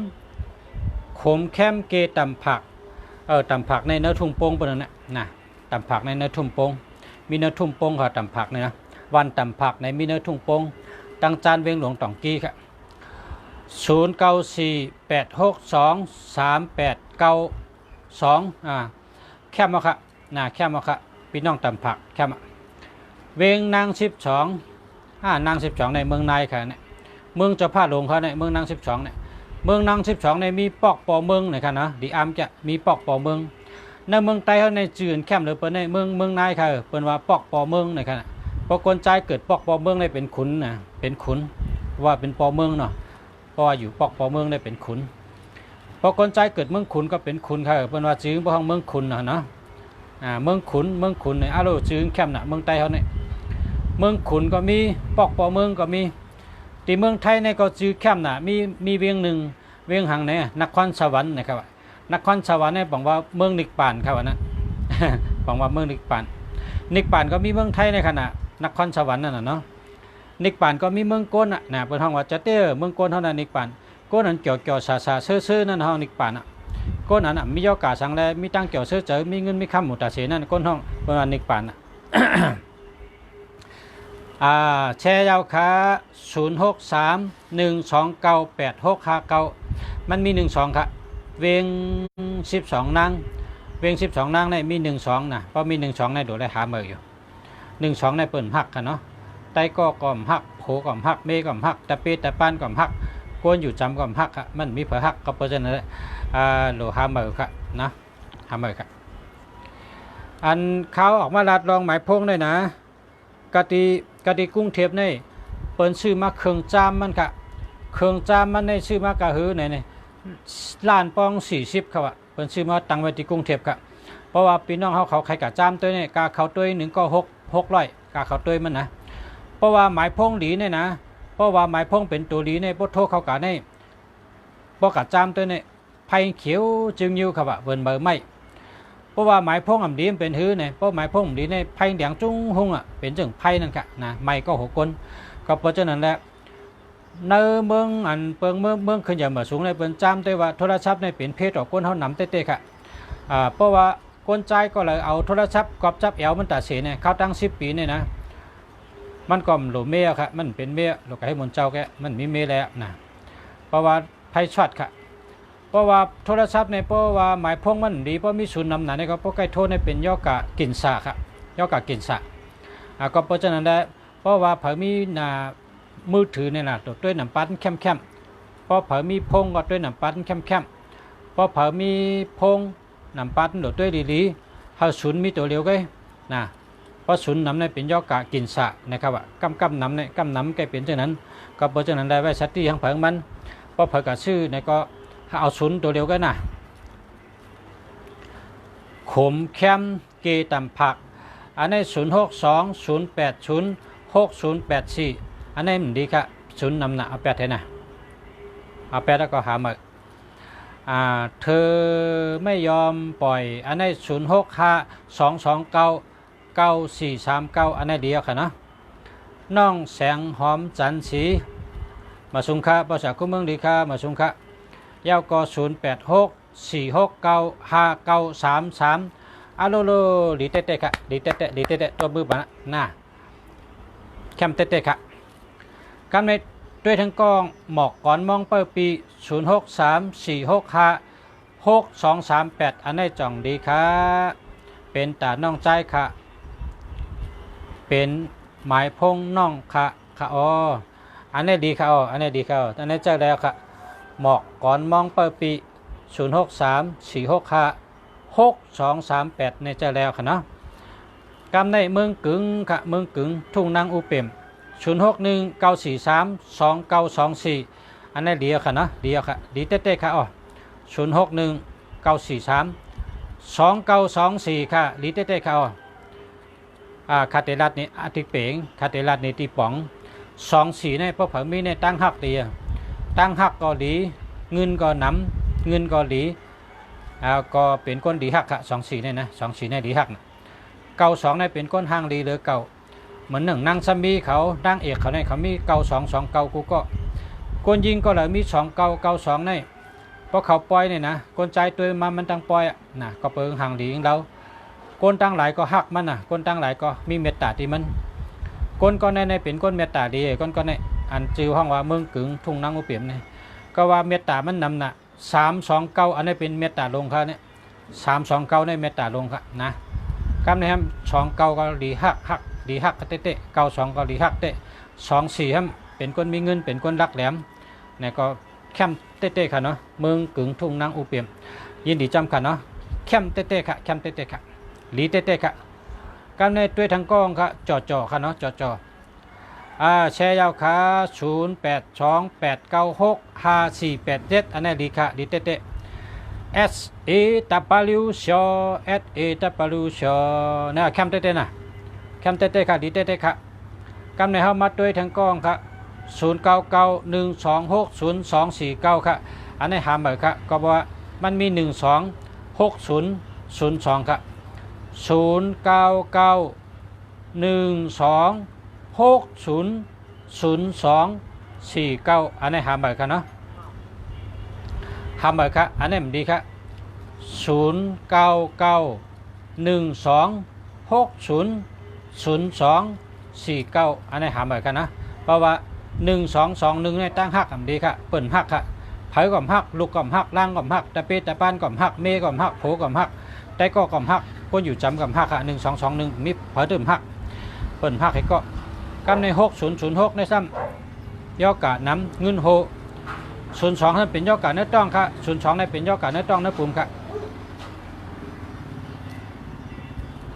ขมแคมเกตำผักตำผักในเนื้อทุ่งโป่งปนนั้นนะตำผักในเนื้อทุ่งโป่งมีเนื้อทุ่งโป่งค่ะตำผักเนี่ยนะวันตำผักในมีเนื้อทุ่งโป่งตังจานเวียงหลวงตองกี้ครับ0948623892แคมเอาค่ะแคมเอาค่ะพี่น้องตำผักแคมเวียงนาง12นาง12ในเมืองนายค่ะเนี่ยเมืองเจ้าผ้าหลวงเขาเนี่ยเมืองนาง12เนี่ยเมืองนาง12ในมีปอกปอเมืองนะครับนะดีอามจะมีปอกปอเมืองในเมืองใต้เขาในจืนแคมหรือเปิ้นในเมืองนายค่ะเปิ้นว่าปอกปอเมืองนะครับพอคนใจเกิดปอกปอเมืองได้เป็นขุนนะเป็นขุนว่าเป็นปอเมืองเนาะเพราะว่าอยู่ปอกปอเมืองได้เป็นขุนพอคนใจเกิดเมืองขุนก็เป็นขุนค่ะเปิ้นว่าจืงบ่ห้องเมืองขุนเนาะเมืองขุนในอาโลจืงแคมน่ะเมืองใต้เขาเนี่ยเมืองขุนก็มีปอกปอเมืองก็มีที่เมืองไทยในก็จือแคมน่ะมีเวียงหนึ่งเวียงหังเนี่ยนครสวรรค์นะครับนครสวรรค์เนี่ยบอกว่าเมืองนิกปานครับนะ บอกว่าเมืองนิกปานก็มีเมืองไทยในขณะนครสวรรค์นั่นน่ะเนาะนิกปานก็มีเมืองโกนน่ะนะเป็นห้องว่าจะเต้เมืองโกนเท่านั้นนิกปานโกนนั้นเกี่ยวซาซื่อนั่นห้องนิกปานน่ะโกนนั้นมียอกาสังแลมีตั้งเกี่ยวซื่อเจอมีเงินมีคำหมุตาเสนั่นโกนห้องเป็นว่านิกปานน่ะ แชร์ยาวค้า0631298659มันมี12ครับเวง12นางเวง12นางในมี12นะเพราะมี12ในโดดได้หาเมื่ออยู่12ในเปิ่นหักกันเนาะไตก็ก่อมหักโผก่อมหักเมก่อมหักตะเปตะปานก่อมหักโกนอยู่จำก่อมหักครับมันมีเผอหักก็เพราะฉะนั้นโหลหาเมื่อครับนะหาเมื่อครับอันเขาออกมาลัดลองหมายพงเลยนะกติกรุงเทพในเปิ้นซื้อมาเครื่องจามมันค่ะเครื่องจามมันในซื้อมากะหือในล้านปอง40ครับเปิ้นซื้อมาตั้งไว้ที่กรุงเทพครับเพราะว่าพี่น้องเขาใครกะจามตัวนี่กาเขาตัวนึงก็600กาเขาตัวมันนะเพราะว่าหมายพงหลีเนี่ยนะเพราะว่าหมายพงเป็นตัวหลีในบ่โทเขากะในบ่กะจามตัวนี่ไผเขียวจึงอยู่ครับเปิ้นเบอร์ไม่เพราะว่าหมายพงอำดีมันเป็นหื้อเนี่ยเพราะหมายพงอำดีในไผ่แดงจุ้งหงเป็นจังไผ่นั่นค่ะนะไม้ก็6คนก็เพราะฉะนั้นแหละในเมืองอันเปิงเมืองขึ้นอย่างเหมือนสูงในเปิ้นจำได้ว่าโทรศัพท์ในเป็นเพศออกก้นเฮานำเต้ๆค่ะเพราะว่าคนใจก็เลยเอาโทรศัพท์กอบจับแอวมันตัดเสียเนี่ยเขาตั้ง10 ปีเนี่ยนะมันก็หลูเมียค่ะมันเป็นเมียลูกให้มนเจ้าแกมันมีเมียแล้วนะเพราะว่าไพ่ช็อตค่ะเพราะว่าโทรศัพท์ในเพราะว่าหมายพงมันดีเพราะมีศูนย์นำหนาเนี่ยก็เพราะใกล้โทษในเป็นย่อกะกินสะค่ะย่อกะกินสะก็เพราะฉะนั้นได้เพราะว่าเผยมีมือถือเนี่ยนะตัวด้วยน้ำปั้นเข้มเพราะเผยมีพงก็ด้วยน้ำปั้นเข้มเพราะเผยมีพงน้ำปั้นตัวด้วยดีๆเขาศูนย์มีตัวเดียวกันนะเพราะศูนย์นำในเป็นย่อกะกินสะนะครับว่ากำนำในกำนำแกเป็นเช่นนั้นก็เพราะฉะนั้นได้ไว้ชัดที่ทั้งเผยมันเพราะเผยกับชื่อในก็เอาศูนย์ตัวเดียวกันนะขมแคมเกตำผักอันนี้0620806084อันนี้มันดีครับศูนย์นำหนักเอา8เท่านะเอา8แล้วก็หาหมึกเธอไม่ยอมปล่อยอันนี้0652299439อันนี้ดีค่ะนะน้องแสงหอมจันทร์ศรีมาสุงค่ะภาษาคู่เมืองดีค่ะมาสุงค่ะยาวก็0864695933โลดีเตะค่ะดีเตะตัวมือบ้าหน้าแคมเตะค่ะการเม็ดด้วยทั้งกองหมอกก่อนมองเปิดปี0634656238อันนี้จ่องดีค่ะเป็นตาน้องใจค่ะเป็นหมายพงน้องค่ะอันนี้ดีค่ะอันนี้ดีค่ะอันนี้เจอแล้วค่ะหมอกก่อนมองเปิดปี0634656238ในเจอแล้วค่ะเนาะกำในเมืองกึ่งค่ะเมืองกึ่งทุ่งนางอุเปม0619432924อันนี้ดีค่ะนะดีค่ะดีเต้ๆค่ะ0619432924ค่ะดีเต้ๆค่ะคาเตลัดนี่อาทิเป๋งคาเตลัดนี่ตีป๋อง24ในพวกเผมีในตั้งหักดีตั้งหักก็ดีเงินก็น้ำเงินก็ดีก็เป็นก้นดีหักค่ะ24ในนะ24ในดีหักนะ92ในเป็นก้นห้างดีเหลือเก่า เหมือนหนึ่งนางสามีเขานางเอกเขาเนี่ยเขามีเก่า2 เก่ากูก็คนยิงก็เลยมี2 เก่า2ในเพราะเขาปล่อยเนี่ยนะคนใจตัวมันตั้งปล่อยนะก็เปิงห่างหลีงเราคนตั้งหลายก็หักมันนะคนตั้งหลายก็มีเมตตาที่มันคนก็ในเป็นคนเมตตาดีคนก็ในอันจือห้องว่าเมืองกึ่งทุ่งนางอุเปียมเนี่ยก็ว่าเมตตามันนำน่ะ3 2 9อันนี้เป็นเมตตาลงค่ะเนี่ย3 2 9ในเมตตาลงค่ะนะครับนะครับ2 9ก็ดีหักดีหักเตะ9 2ก็ดีหักเตะ2 4ครับเป็นคนมีเงินเป็นคนรักแหลมเนี่ยก็แคมเตะค่ะเนาะเมืองกึ่งทุ่งนางอุเปียมยินดีจำค่ะเนาะแคมเตะค่ะแคมเตะค่ะหลีเตะค่ะกันในด้วยทางกล้องค่ะจ่อค่ะเนาะจ่อแชร์ยาวขา0828965487อันนี้ดีค่ะดีเตะSAW ชอ SAW ชอนะแคมเตะนะแคมเตะค่ะดีเตะค่ะกำในเฮามาด้วยทางกล้องค่ะ0991260249ค่ะอันนี้หามเหมือนค่ะก็บอกว่ามันมี126002ค่ะ0991260249อันนี้หามเหมือนค่ะเนาะหามเหมือนค่ะอันนี้มันดีค่ะ0991260249อันนี้หามเหมือนกันนะเพราะว่า1221เนี่ยตั้งหักดีค่ะเปิ่นหักค่ะไผก่อมหักลูกก่อมหักล่างก่อมหักตะเปตะปานก่อมหักเมก่อมหักโผก่อมหักแต่ก็ก่อมหักคนอยู่จำก่อมหักค่ะ1221มีเผาตื่มหักเปิ่นหักให้ก็กำใน6006ในซ้ำย่อกะน้ำเงินโห02นั้นเป็นย่อกะเนื้อต้องค่ะ02นั้นเป็นย่อกะเนื้อต้องเนื้อปุ่มค่ะ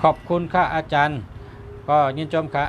ขอบคุณค่ะอาจารย์ก็ยินชมค่ะ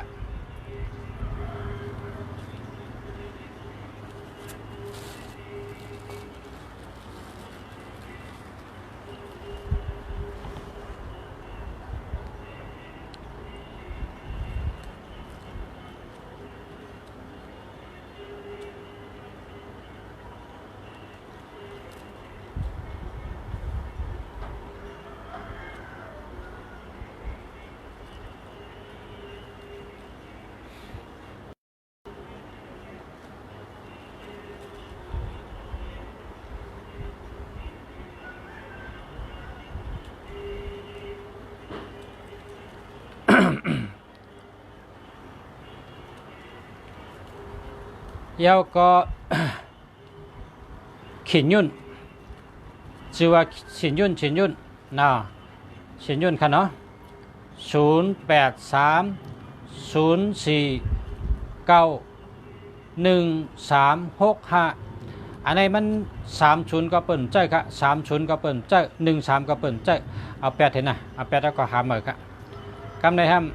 เย้าก็ ขินยุ่นชื่อว่าฉินยุ่นนะฉินยุ่นค่ะเนาะ0830491365อันนี้มัน30ก็เปิ่นใจค่ะ30ก็เปิ่นใจ13ก็เปิ่นใจเอา8เห็นนะเอา8แล้วก็หาเหมือนค่ะกำในห้าม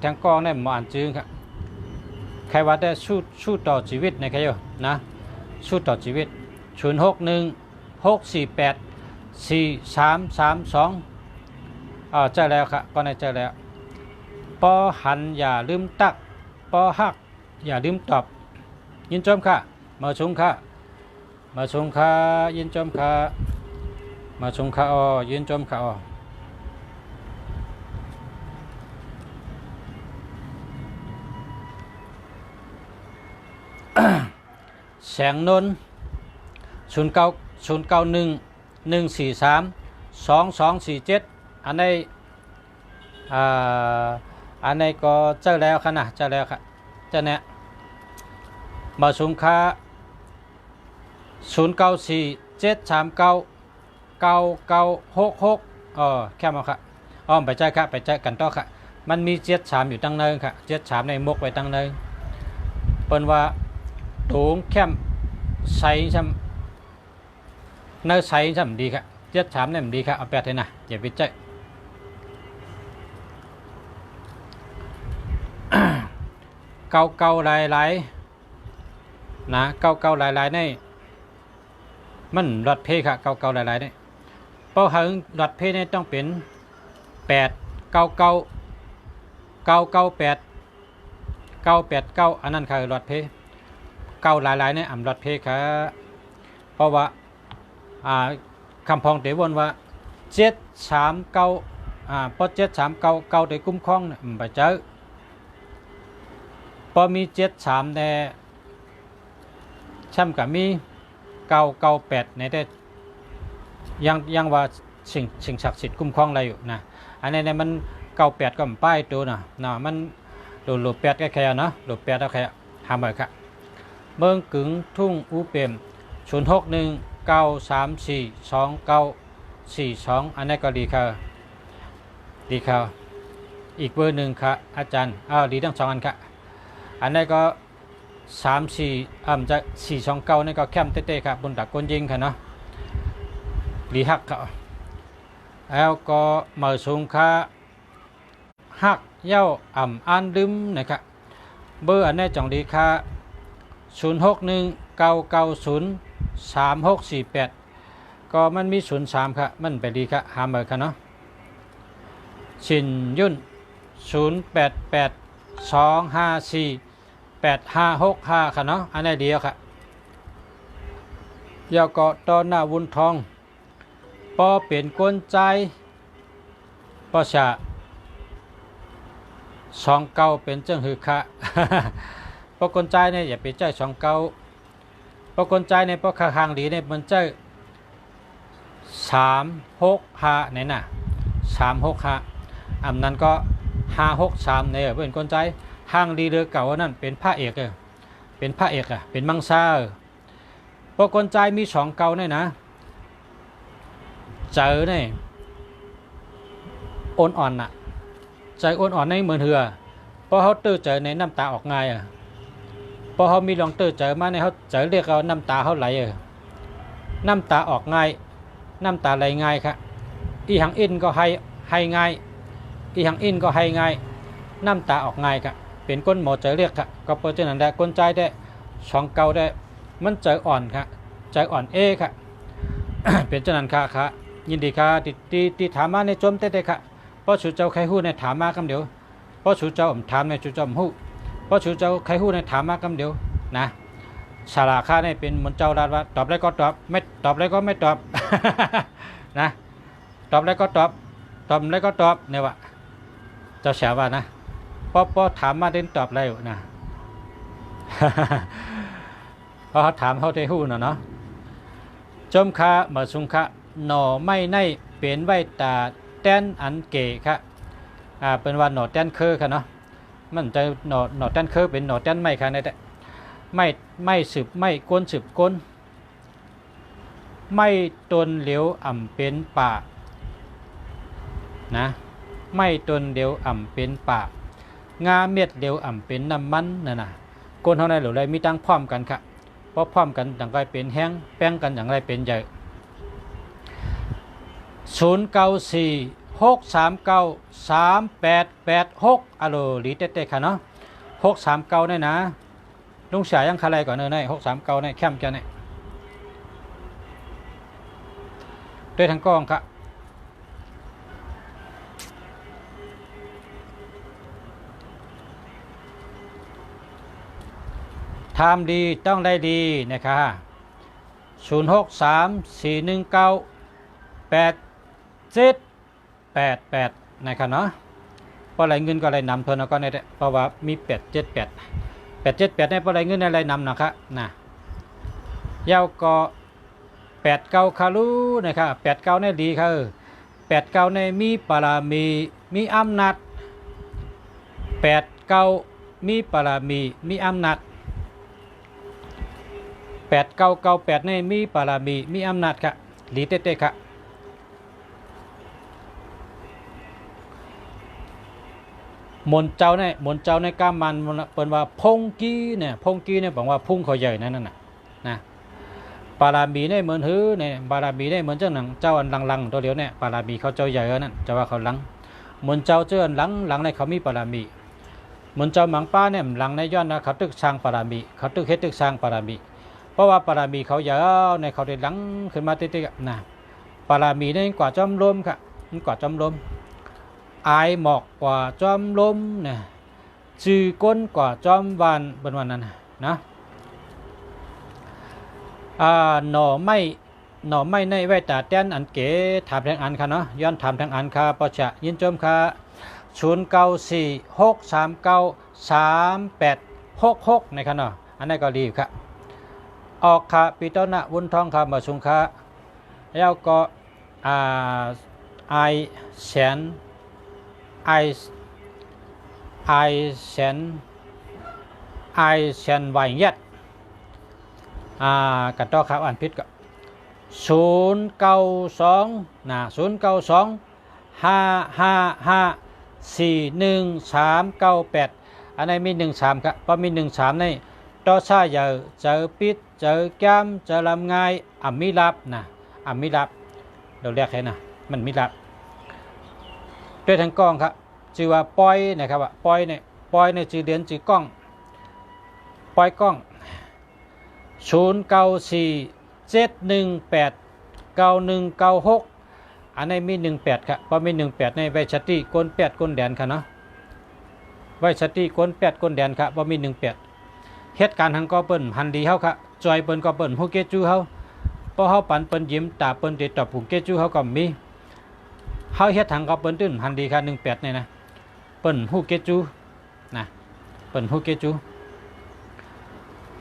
แทงกองเนี่ยหมออ่านจื้อค่ะใครว่าได้สู้ต่อชีวิตในใครอยู่นะสู้ต่อชีวิต0616484332เจอแล้วค่ะก็ในเจอแล้วปอหันอย่าลืมตักปอหักอย่าลืมตอบยินชมค่ะมาชงค่ะมาชงค่ะยินชมค่ะมาชงค่ะอ๋อยินชมค่ะอ๋อแสงนน099114322247อันนี้ก็เจอแล้วค่ะนะเจอแล้วค่ะเจอเนี่ยมาสุงค่า0947399966แค่มาค่ะอ้อมไปใจค่ะไปใจกันต่อค่ะมันมี73อยู่ตั้งเนินค่ะ73ในมกไว้ตั้งเนินเปิ้นว่าถุงแคมใส่ช่ำเนื้อใส่ช่ำดีค่ะ73เนี่ยมันดีค่ะเอาแปดเลยนะอย่าไปใจเก่าหลายนะเก่าหลายนี่มันรถเพค่ะเก่าหลายนี่เพราะหึงรถเพนี่ต้องเป็น989อันนั้นคือรถเพเก่าหลายเนี่ยอ่ำรถเพค่ะเพราะว่าคำพองเตวนว่า739 พอ73เก่าได้คุ้มครองเนี่ยไปเจอพอมี73แต่ช่ำกับมี998ในได้ยังว่าสิ่งศักดิ์สิทธิ์คุ้มครองอะไรอยู่นะอันนี้เนี่ยมัน98ก็ป้ายตัวนะมันหลุด8ก็แค่เนาะหลุด8ก็แค่หาบ่ครับเมืองกึ่งทุ่งอูเปี่ยม0619342942อันนี้ก็ดีค่ะอีกเบอร์หนึ่งค่ะอาจารย์ดีทั้ง2อันค่ะอันนี้ก็34จะ429นี่ก็แคมเต้ๆครับบนตักก้นยิงค่ะเนาะดีฮักค่ะแล้วก็มาสูงค่ะฮักเย้าอันดึมนะครับเบอร์อันนี้จังดีค่ะ0619903648ก็มันมี03ค่ะมันไปดีค่ะหาเบอร์ค่ะเนาะชินยุ่น0882548565ค่ะเนาะอันนี้เดียวค่ะยาก็ตอนหน้าวุ้นทองปอเปลี่ยนกวนใจปอชา29เป็นเจ้าหือค่ะปอกวนใจเนี่ยอย่าไปใจ29ปอกวนใจในปอคางดีเนี่ยมันเจ้า365เนี่ยนะ365นั้นก็563เนี่ยเป็นกวนใจห้างดีเรือเก่านั่นเป็นพระเอกเป็นพระเอกเป็นมังซาปอกวนใจมี2เก่าเนี่ยนะเจอเนี่ยอ่อนใจอ่อนในเหมือนเหือเพราะเขาตื้อเจอในน้ำตาออกง่ายเพราะเขามีลองตื้อเจอมาในเขาเจอเรียกเขาน้ำตาเขาไหลน้ำตาออกง่ายน้ำตาไหลง่ายครับอีหังอินก็ให้ง่ายอีหังอินก็ให้ง่ายน้ำตาออกง่ายครับเป็นก้นหมอเจอเรียกครับก็เพราะฉะนั้นได้ก้นใจได้2เก่าได้มันเจออ่อนครับใจอ่อนครับ เป็นฉะนั้นค่ะยินดีค่ะที่ถามมาในจมเต้ค่ะเพราะชูเจ้าใครหู้ในถามมาคำเดียวเพราะชูเจ้าถามในชูเจ้าหู้เพราะชูเจ้าใครหู้ในถามมาคำเดียวนะสาราค่าเนี่ยเป็นเหมือนเจ้าราดว่าตอบได้ก็ตอบไม่ตอบได้ก็ไม่ตอบ นะตอบได้ก็ตอบได้ก็ตอบเนี่ยวะเจ้าเสียว่านะพอถามมาเด่นตอบอะไรอยู่นะ พอเขาถามเขาได้หู้เนาะจมค่ะมาสุงค่ะหน่อไม่ในเปลี่ยนไว้ตาแต้นอันเก๋ค่ะเป็นว่าหน่อแต้นคือค่ะเนาะมันจะหน่อแต้นคือเป็นหน่อแต้นไม่ค่ะในแต่ไม่สืบไม่ก้นสืบก้นไม่ตนเหลียวเป็นป่านะไม่ตนเหลียวเป็นป่างาเม็ดเหลียวเป็นน้ำมันน่ะก้นเท่านั้นหรือไรมีตั้งพร้อมกันค่ะเพราะพร้อมกันอย่างไรเป็นแห้งแป้งกันอย่างไรเป็นใหญ่0946393886อะโลลีเต้ค่ะเนาะ639เนี่ยนะลุงเสียยังคาไรก่อนเนี่ย639เนี่ยแคมจะเนี่ยด้วยทางกองค่ะทำดีต้องได้ดีนะคะ0634198788นะครับเนาะเพราะอะไรเงินก็อะไรนำเท่านั้นก็ในเพราะว่ามี878ในเพราะอะไรเงินอะไรนำนะครับนะยาวก็89คารุนะครับ89เนี่ยดีค่ะ89ในมีปารามีอำนาจ89มีปารามีอำนาจ8998ในมีปารามีอำนาจค่ะลีเต้ค่ะมนเจ้าในก้ามมันเปิดว่าพงกี้เนี่ยบอกว่าพุ่งเขาใหญ่นั่นน่ะนะปารามีเนี่ยเหมือนหื้อเนี่ยปารามีเนี่ยเหมือนเจ้าหนังเจ้าอันลังตัวเดียวเนี่ยปารามีเขาเจ้าใหญ่นั่นจะว่าเขาลังมนเจ้าเจ้าอันลังในเขามีปารามีมนเจ้าหมังป้าเนี่ยลังในย้อนนะเขาตึกสร้างปารามีเขาตึกเฮ็ดตึกสร้างปารามีเพราะว่าปารามีเขายาวในเขาได้ลังขึ้นมาติ๊กๆนะปารามีเนี่ยกว่าจอมลมค่ะกว่าจอมลมอายหมอกกว่าจอมลมเนี่ยจือก้นกว่าจอมวานบนวันนั้นนะหน่อไม่ หน่อไม้ในไว้ตาแต้นอันเก๋ถามแทงอันค่ะเนาะย้อนถามแทงอันค่ะปอจะยินจมค่ะ0946393866ในค่ะเนาะอันนี้ก็รีบค่ะออกค่ะปีต้นนะวุ้นทองค่ะมาสุงค่ะแล้วก็ไอแสนไอไอแสนไอแสนไวเย็ดกันต่อครับอ่านผิดก็092นะ0925554138อันนี้มี13ครับพอมี13ในต่อซาอย่าเจอปิดเจอแก้มเจอลำไงมิรับนะมิรับเราเรียกใครนะมันมิรับด้วยทางกล้องครับชื่อว่าปอยนะครับว่าปอยในชื่อเรียนชื่อกล้องปอยกล้อง0947189196อันนี้มี18ครับพอมี18ในไวชัตตี้ก้น8ก้นแดนครับเนาะไวชัตตี้ก้น8ก้นแดนครับพอมี18เหตุการณ์ทางก็เปิ้นหันดีเฮาครับจอยเปิ้นก็เปิ้นฮู้เกจูเฮาพอเฮาปันเปิ้นยิ้มตาเปิ้นติดตอบฮู้เกจูเฮาก็มีเฮาเฮ็ดทางก็เปิ้นตื้นหันดีค่ะ18นี่นะเปิ้นฮู้เกจูนะเปิ้นฮู้เกจู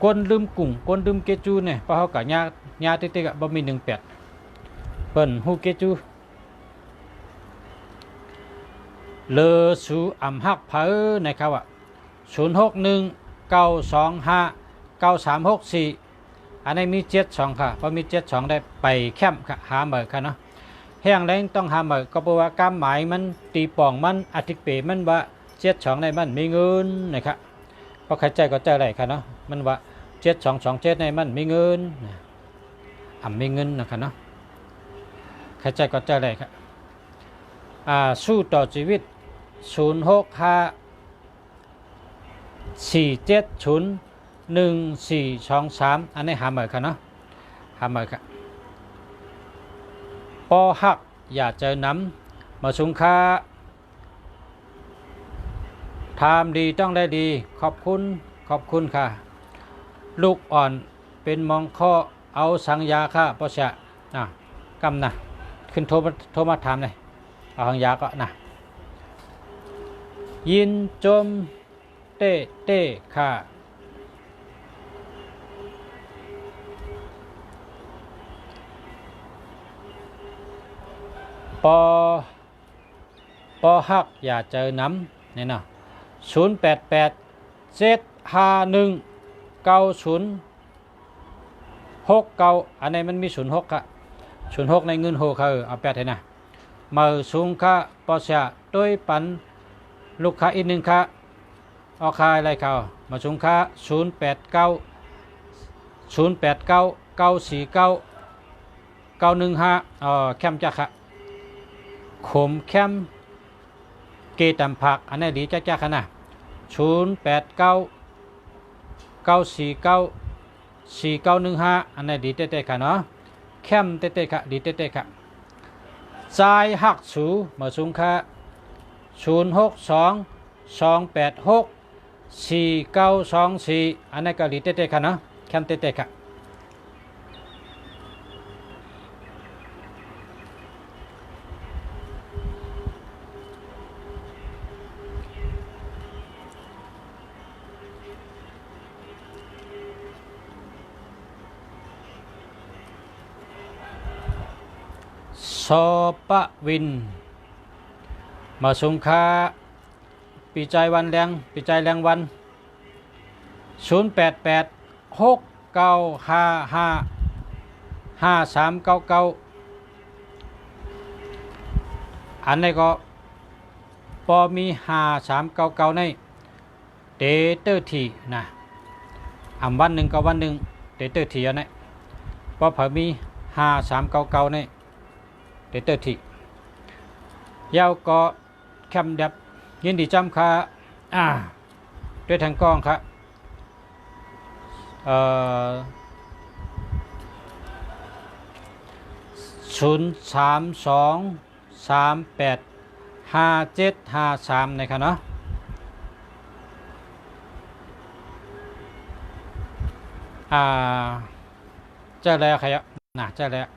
ก้นลืมกุ้งก้นลืมเกจูเนี่ยเพราะเขากับญาติๆก็บ่มี18เปิ้นฮู้เกจูเลอสูอำฮักเผอนะครับว่า0619259364อันนี้มี72ค่ะพอมี72ได้ไปแคมป์ค่ะหาเหมือค่ะเนาะแห้งแรงต้องหาเหมือก็เพราะว่ากำหมายมันตีป่องมันอธิเปมันว่า72ในมันมีเงินนะครับพอใครใจก็ใจไรค่ะเนาะมันว่า7227ในมันมีเงินมีเงินนะครับเนาะใครใจก็ใจไรครับสู้ต่อชีวิต0654701423อันนี้หาเหมือค่ะเนาะหาเหมือค่ะปอหักอย่าเจอน้ำมาสุงค่าทำดีต้องได้ดีขอบคุณค่ะลูกอ่อนเป็นมองข้อเอาสังยาค่ะปอชะกำนะขึ้นโทรมาถามเลยเอาสังยาก็นะยินจมเต้ค่ะปอหักอย่าเจอน้ำเนี่ยนะ0887519069อันนี้มันมี06ค่ะ06ในเงินโฮค่ะเอา8ให้นะมาสูงค่ะปอชะด้วยปันลูกค้าอีก1ค่ะออกค่าอะไรเขามาสูงค่ะ0899494915แคมจักค่ะขมแคมเกตัมผักอันนี้ดีจักค่ะนะ0899494915อันนี้ดีเต้ๆค่ะเนาะแคมเต้ๆค่ะดีเต้ๆค่ะใจหักสูมาสูงค่ะ0622864924อันนี้ก็ดีเต้ๆค่ะเนาะแคมเต้ๆค่ะซอปะวินมาสงค่าปีใจวันแรงปีใจแรงวัน088695555399อันนี้ก็พอมี5399ในเตเตอร์ทีนะวันหนึ่งก็วันหนึ่งเตเตอร์ทีอันนี้พอเผอมี5399ในเตเตอร์ทียาวก็แคมดับยินดีจำค่ะด้วยทางกล้องครับ032385753นะครับเนาะเจ้าแล้วใครเจ้าแล้ว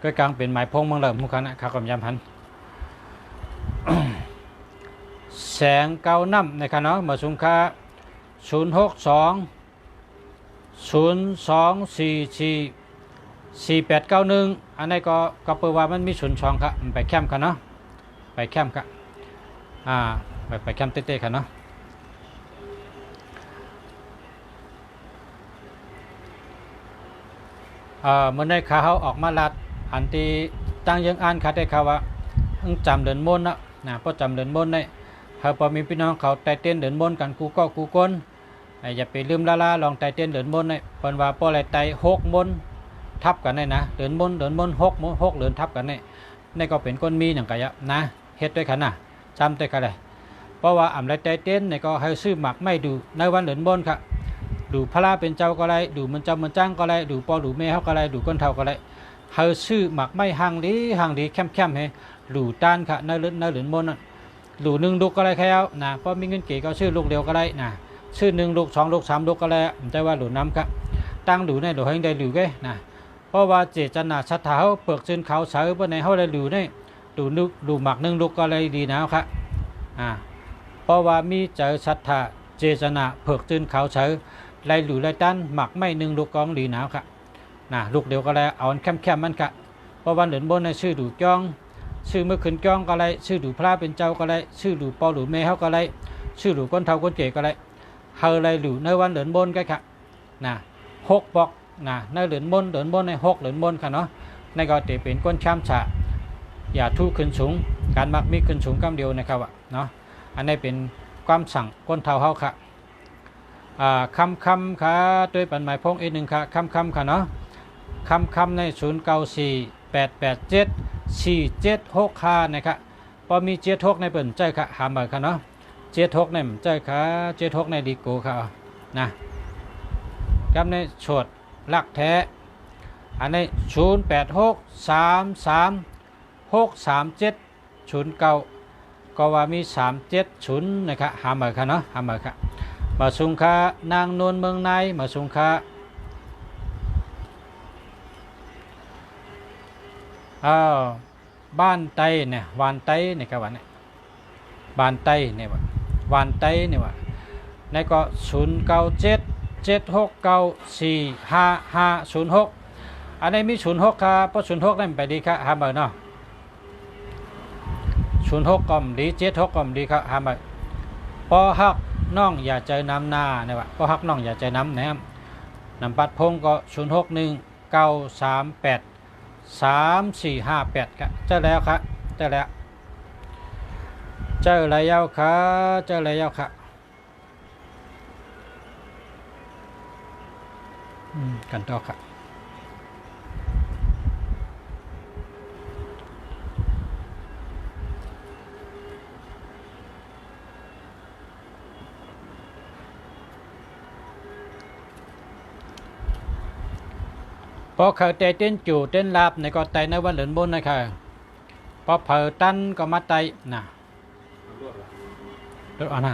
ก็กลางเป็นหมายพงเมืองเริ่มมุขนะข้ากำยำพัน แสงเกาน้ำนะครับเนาะมาสูงค่า062 02444891อันนี้ก็เปิดว่ามันมี02ครับไปแคมป์กันเนาะไปแคมป์ครับไปแคมป์เต้ๆกันเนาะเมื่อในข่าวออกมาลัดอันที่ตั้งยังอ่านค่ะได้ข่าวว่าจำเดินมนต์นะเพราะจำเดินมนต์ได้เขาพอมีพี่น้องเขาไต่เต้นเดินมนต์กันกูก็กูก้นอย่าไปลืมละลองไต่เต้นเดินมนต์ได้เพิ่นว่าป้ออะไรไต่6มนต์ทับกันได้นะเดินมนต์6เดินทับกันได้นี่ก็เป็นก้นมีอย่างกะยะนะเฮ็ดด้วยกันนะจำด้วยกันเลยเพราะว่าอ่ำไรไต่เต้นนี่ก็ให้ซื้อหมักไม่ดูในวันเดินมนต์ค่ะดูพระเป็นเจ้าก็ไรดูมันเจ้ามันจ้างก็ไรดูปอดูแม่เขาก็ไรดูก้นเท่าก็ไรเฮาซื้อหมักไม่ห่างดีแคมให้หลูต้านค่ะในเหลือนมนต์หลู1ลูกก็ไรแค่เอานะเพราะมีเงินเก๋ก็ซื้อลูกเดียวก็ไรนะซื้อ1ลูก2ลูก3ลูกก็ไรผมใจว่าหลูน้ำครับตั้งหลูในหลูให้ได้หลูแก่นะเพราะว่าเจตนาศรัทธาเขาเปิกซึนเขาเสือเพื่อในเขาได้หลูได้หลูหมัก1ลูกก็ไรดีนะครับเพราะว่ามีใจศรัทธาเจตนาเปิกซึนเขาเสือไล่หลูไล่ตั้นหมักไม่1ลูกกองดีหนาวครับลูกเดียวก็แล้วเอาแคมมันกะเพราะวันเหลือนบนในชื่อดูจ้องชื่อเมื่อคืนจ้องก็ไรชื่อดูพระเป็นเจ้าก็ไรชื่อดูปอหลูเมเขาก็ไรชื่อดูก้นเท่าก้นเก๋ก็ไรเฮาไรหลูในวันเหลือนบนก็ค่ะ6บอกในเหลือนบนใน6เหลือนบนค่ะเนาะในก็จะเป็นก้นช้ำฉะอย่าทุขึ้นสูงการมักมีขึ้นสูงกำเดียวนะครับเนาะอันนี้เป็นความสั่งก้นเท่าเฮาค่ะคำค่ะด้วยปันหมายพงอีก1ค่ะคำค่ะเนาะคำใน0948874765นะครับพอมี76ในเปิ่นใจค่ะหามเบอร์ค่ะเนาะ76ในใจค่ะ76ในดีโก้ค่ะนะกับในโฉดลักแท้อันใน0863363709ก็ว่ามี370นะครับหามเบอร์ค่ะเนาะหามเบอร์ค่ะมาสุงค่านางนวลเมืองในมาสุงค่าบ้านไตเนี่ยวานไตเนี่ยครับวันนี้บ้านไตเนี่ยวานไตเนี่ยว่าในก็097769450506อันนี้มี06ครับเพราะ06นั่นไปดีครับหาเบอร์เนาะ06ก็ดี76ก็ดีครับหาเบอร์ปอฮักน้องอย่าใจน้ำหน้าเนี่ยว่าปอฮักน้องอย่าใจน้ำนะครับนำปัดพงก็0619383458ครับเจอแล้วครับเจอแล้วครับกันต่อครับพอเขาเต้นจู่เต้นลาบในก็ไตในวันเหลือนบนนะครับพอเผอตันก็มาไตนะรถอ่ะนะ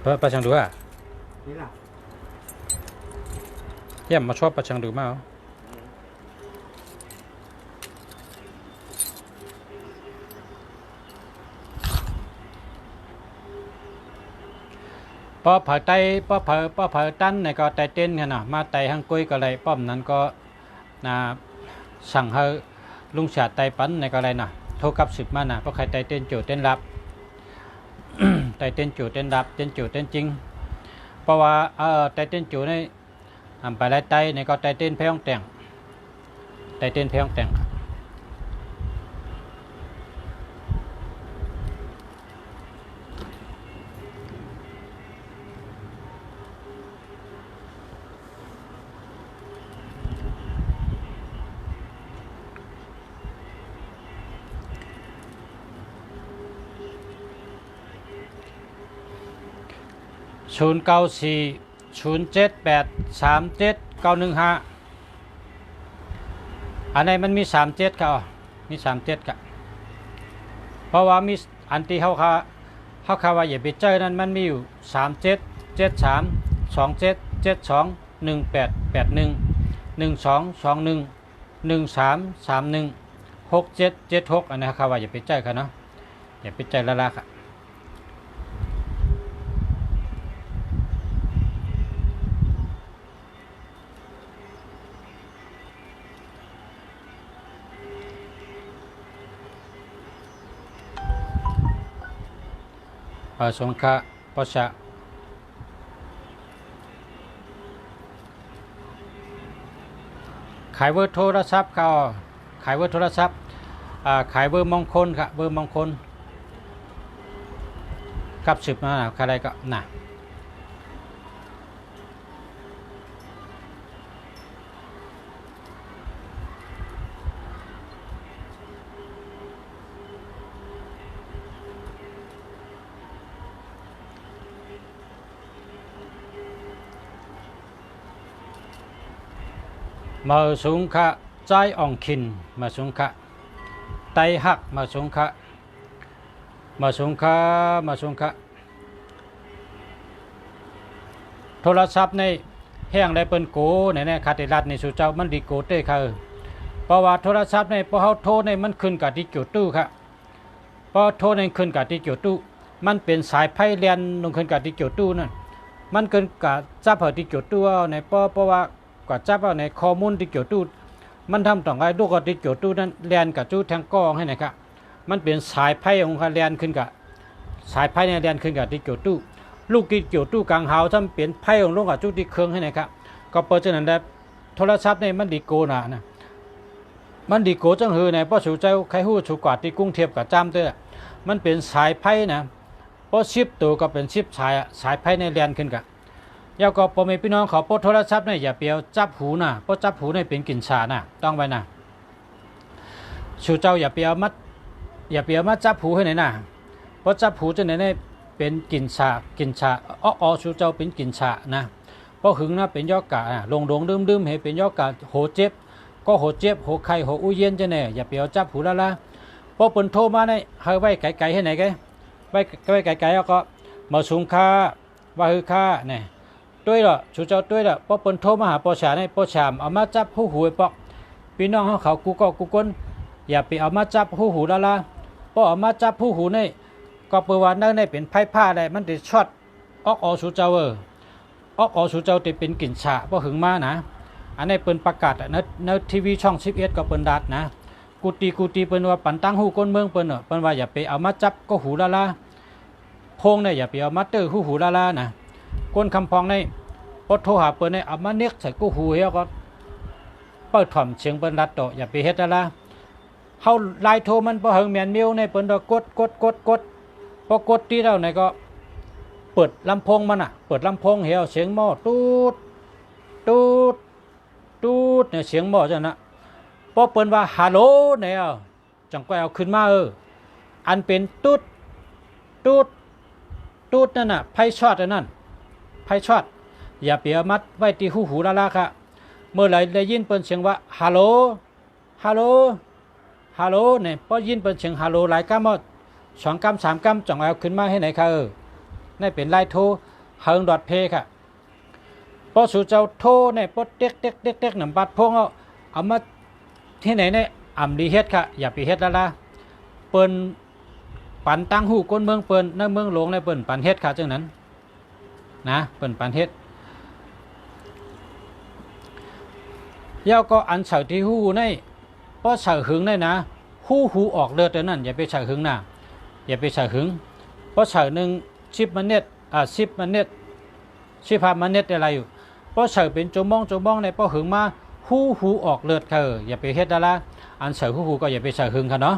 เพื่อประชังดูอ่ะเยี่ยมมาชอบประชังดูมากพอเผอไตพอเผอตันในก็ไตเต้นกันนะมาไตห้างกุ้ยก็เลยป้อมนั้นก็สั่งให้ลุงชาไตปั้นในก็เลยโทรกับ10มาเพราะใครไตเต้นโจเต้นรับ ไตเต้นโจเต้นรับเต้นโจเต้นจริงเพราะว่าไตเต้นโจในไปไล่ไตในก็ไตเต้นเพลงแต่งไตเต้นเพลงแต่ง0940783791อันนี้มันมี37ครับมี37ครับเพราะว่ามีอันที่เขาว่าอย่าไปเจอนั้นมันมีอยู่377327721881 122113316776อันนะครับว่าอย่าไปใจกันเนาะอย่าไปใจละค่ะสงเคราะห์ประชาขายเบอร์โทรศัพท์เขาขายเบอร์โทรศัพท์ขายเบอร์มงคลครับเบอร์มงคลกับสืบมาอะไรก็น่ะมาสูงค่ะใจอ่องคินมาสูงค่ะไตหักมาสูงค่ะมาสูงค่ะมาสูงค่ะโทรศัพท์ในแห้งได้เปิ้นโกในคาติรัดในสู่เจ้ามันดีโกเต้ค่ะเพราะว่าโทรศัพท์ในพอเขาโทรในมันขึ้นกับที่เกี่ยวตู้ค่ะพอโทรในขึ้นกับที่เกี่ยวตู้มันเป็นสายไพ่เลียนลงขึ้นกับที่เกี่ยวตู้นั่นมันเกินกับจับเหที่เกี่ยวตู้ในเพราะว่ากว่าจับเอาในข้อมูลที่เกี่ยวตู้มันทำต่อไงลูกกับที่เกี่ยวตู้นั้นเลียนกับจู้แทงกองให้นะครับมันเป็นสายไพ่ของเขาเลียนขึ้นกับสายไพ่ในเลียนขึ้นกับที่เกี่ยวตู้ลูกที่เกี่ยวตู้กลางหาวทำเปลี่ยนไพ่ของลูกกับจู้ที่เครื่องให้นะครับก็เปิดจากนั้นได้โทรศัพท์ในมันดีโกนะมันดีโกจังหือในเพราะสู่เจ้าใครหู้สู่กว่าที่กรุงเทพกับจำเตอมันเป็นสายไพ่นะเพราะชิปตัวก็เป็นชิปสายไพ่ในเลียนขึ้นกับยาวก็พอมีพี่น้องเขาปโทรศัพท์เนี่ยอย่าเปียวจับหูนะเพราะจับหูเนี่ยเป็นกลิ่นชานะต้องไว้นะสู่เจ้าอย่าเปียวมัดจับหูให้ไหนนะเพราะจับหูจะไหนเนี่ยเป็นกลิ่นชาอ๋อสู่เจ้าเป็นกลิ่นชานะเพราะหึงนะเป็นยอกะลงดื่มให้เป็นยอกะโหเจ็บก็โหเจ็บโหไข้โหอุ้ยเย็นจะเนี่ยอย่าเปียวจับหูละเพราะเปิ้นโทรมาเนี่ยให้ไว้ไกลๆให้ไหนไกไว้ไกลๆแล้วก็มาสูงค่าว่าคือค่าเนี่ยด้วยละชูเจ้าด้วยละเพราะเปิ้นโทรมาหาปอชาในปอชามเอามาจับหูหูปอกพี่น้องเขากูก็กูก้นอย่าไปเอามาจับหูหูละเพราะเอามาจับหูหูนี่ก็เปิดว่านั่นนี่เป็นไพ่ผ้าอะไรมันจะช็อตออกชูเจ้าออกชูเจ้าจะเป็นกลิ่นฉะเพราะหึงมานะอันนี้เปิ้นประกาศในทีวีช่อง11ก็เปิ้นดัดนะกูตีเปิ้นว่าปันตั้งหูก้นเมืองเปิ้นว่าอย่าไปเอามาจับก็หูละพงเนี่ยอย่าไปเอามาเตอหูละนะก้นคำพองในพอโทรหาเปิ้นในเอามาเน็กใส่กูหูเฮาก็เปิดถ่อมเสียงเปิ้นดัดต่ออย่าไปเฮ็ดละเฮาไลน์โทรมันบ่เฮิงแม่นเมียวในเปิ้นก็กดพอกดที่แล้วในก็เปิดลำโพงมันเปิดลำโพงเฮาเสียงหม้อตูดเนี่ยเสียงหม้อจังนะพอเปิ้นว่าฮัลโหลเนี่ยจังก็เอาขึ้นมาอันเป็นตูดนั่นน่ะไพ่ช็อตนั่นไพ่ช็อตอย่าเปียมัดไว้ที่หูละค่ะเมื่อไหร่ได้ยินเปิ้นเสียงว่าฮัลโหลเนี่ยพอยินเปิ้นเสียงฮัลโหลหลายกำ2 กำ 3 กำจังเอาขึ้นมาให้ไหนค่ะนี่เป็นไลน์โทรเฮิงดอทเพค่ะพอสู่เจ้าโทรเนี่ยพอเด็กหนำบัดพงเอามาที่ไหนเนี่ยอ่ำดีเฮ็ดค่ะอย่าไปเฮ็ดละเปิ้นปันตั้งหูก้นเมืองเปิ้นในเมืองหลวงในเปิ้นปันเฮ็ดค่ะจังนั้นนะเปิ้นปันเฮ็ดยาวก็อันเฉาที่หูในเพราะเฉาหึงได้นะหูออกเลือดแต่นั้นอย่าไปเฉาหึงนะอย่าไปเฉาหึงเพราะเฉา1 10 มันเน็ต10 มันเน็ต15 มันเน็ตอะไรอยู่เพราะเฉาเป็นจมองในเพราะหึงมาหูออกเลือดค่ะอย่าไปเฮ็ดละอันเฉาหูก็อย่าไปเฉาหึงค่ะเนาะ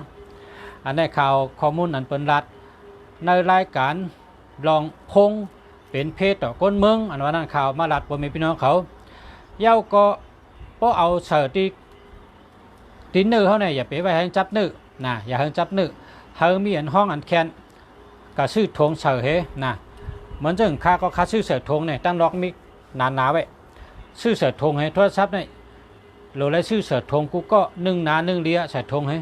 อันนี้ข่าวข้อมูลอันเป็นรัฐในรายการลองพงเป็นเพศต่อก้นเมืองอันว่านั้นข่าวมารัฐบ่มีพี่น้องเขาเย้าก็เพราะเอาเสือตีนเนื้อเขาเนี่ยอย่าไปไว้ให้จับเนื้อนะอย่าให้จับเนื้อเฮามีอันห้องอันแคนก็ซื้อทงเสือเฮนะเหมือนจังค่าก็ค่าซื้อเสือทงเนี่ยตั้งล็อกมิกหนาไว้ซื้อเสือทงให้โทรศัพท์เนี่ยโหลดแล้วซื้อเสือทงกูก็1 หนา 1 เลียเสือทงให้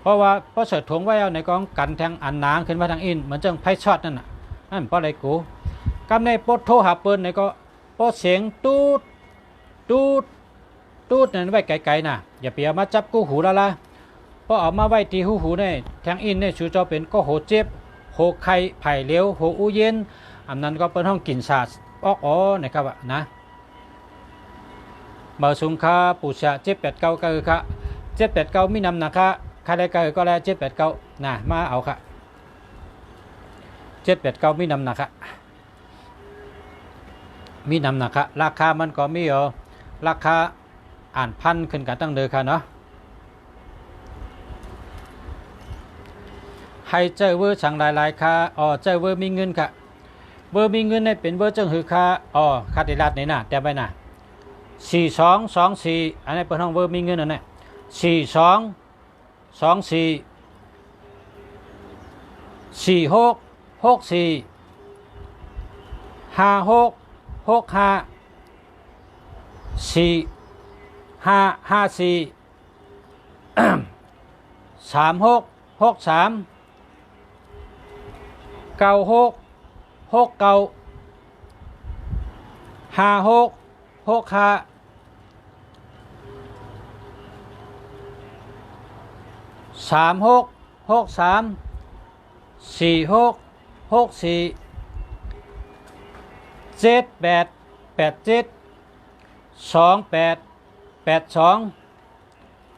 เพราะว่าพอเสือทงไว้เอาในกองกันแทงอันนางขึ้นมาทางอินเหมือนจังไพ่ช็อตนั่นน่ะนั่นเพราะอะไรกูกำในปดโทรหาเปิ้นในก็ปดเสียงตูด ตูดนั่นไว้ไกลๆน่ะอย่าไปเอามาจับกู้หูละละเพราะเอามาไว้ที่หูเนี่ยแทงอินเนี่ยชูเจ้าเป็นก็โหเจ็บโหไข่ไผ่เหลวโหอู้เย็นอันนั้นก็เป็นห้องกินสาดออกอ๋อนะครับนะเบอร์สุงค่าปูชะ789ก็คือค่ะ789มีนำนะคะใครได้ก็แล้ว789นะมาเอาค่ะ789มีนำนะคะมีนำนะคะราคามันก็มีราคาอ่านพันขึ้นกันตั้งเดิมค่ะเนาะให้เจ้าเวอร์สั่งหลายๆค่ะเจ้าเวอร์มีเงินค่ะเวอร์มีเงินเนี่ยเป็นเวอร์จังหือค่ะคาติรัดนี่นะแต่ไปนะ4224อันนี้เป็นห้องเวอร์มีเงินอันนี้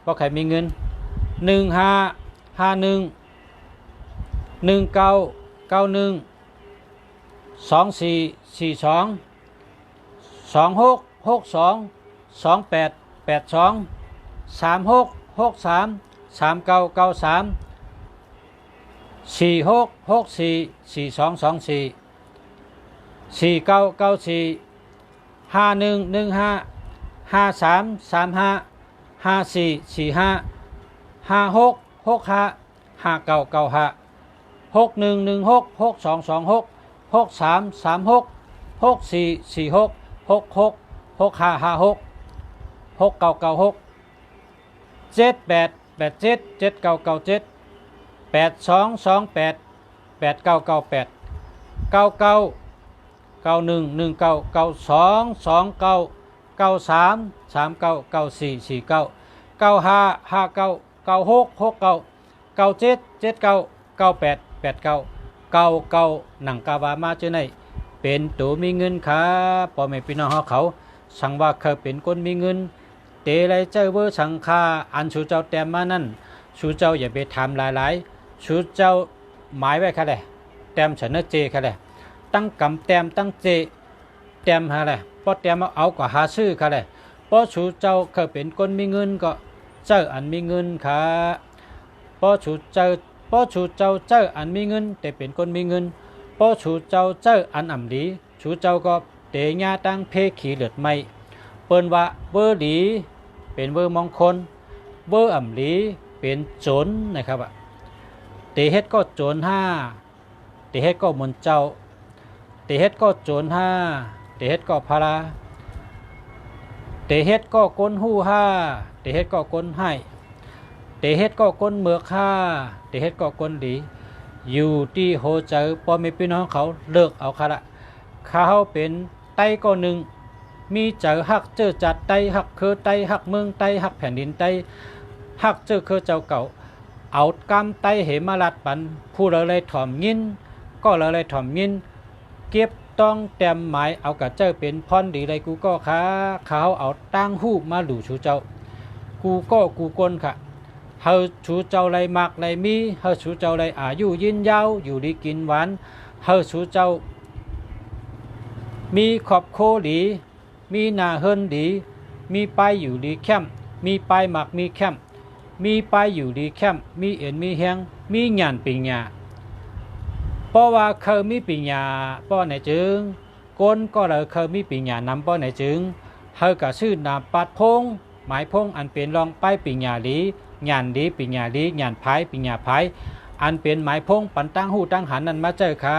ก็ใครมีเงินหนังกาวามาเจอไหนเป็นตัวมีเงินค่ะพ่อแม่พี่น้องเขาสั่งว่าเขาเป็นคนมีเงินเตไรเจ้าเวอร์สังคาอันชูเจ้าแต้มมานั่นชูเจ้าอย่าไปทำหลายๆชูเจ้าหมายไว้ค่ะเลยแต้มฉันเจค่ะเลยตั้งกำแต้มตั้งเจแต้มค่ะเลยเพราะแต้มเอาก็หาซื้อค่ะเลยเพราะชูเจ้าเขาเป็นคนมีเงินก็เจ้าอันมีเงินค่ะเพราะชูเจ้าเจ้าอันมีเงินแต่เป็นคนมีเงินเพราะชูเจ้าอันอ่ำดีชูเจ้าก็เตะญาตั้งเพขี่เลือดไม่เปิ้นว่าเบอร์ดีเป็นเบอร์มงคลเบอร์อ่ำดีเป็นโจรนะครับเตะเฮ็ดก็โจร5เตะเฮ็ดก็มนเจ้าเตะเฮ็ดก็โจร5เตะเฮ็ดก็พาราเตะเฮ็ดก็ก้นหู้5เตะเฮ็ดก็ก้นให้เตะเฮ็ดก็ก้นเมือกเตะเฮ็ดก็ก้นดีอยู่ที่โหเจอพ่อแม่พี่น้องเขาเลิกเอาค่ะละเขาเป็นไต้ก็หนึ่งมีเจอหักเจอจัดไต้หักคือไต้หักเมืองไต้หักแผ่นดินไต้หักเจอคือเจ้าเก่าเอากำไต้เหมาลัดปันผู้เราเลยถ่อมยินก็เราเลยถ่อมยินเก็บต้องเต็มหมายเอากับเจ้าเป็นพรดีเลยกูก็ค้าเขาเอาตั้งหูมาหลู่ชูเจ้ากูก็กูกลค่ะเฮาชูเจ้าไรมักไรมีเฮาชูเจ้าไรอายุยืนยาวอยู่ดีกินหวานเฮาชูเจ้ามีขอบโคดีมีหน้าเฮินดีมีไปอยู่ดีแคมมีไปหมักมีแคมมีไปอยู่ดีแคมมีเอ็นมีแหงมีหยานปิญญาเพราะว่าเคยมีปิญญาป้อไหนจึงก้นก็เลยเคยมีปิญญานำป้อไหนจึงเฮากะชื่อนามปัดพงหมายพงอันเป็นรองไปปิญญาลีญาณดีปิญญาดีญาณพายปิญญาพายอันเป็นหมายพงปันตั้งหูตั้งหันนั้นมาเจอค่ะ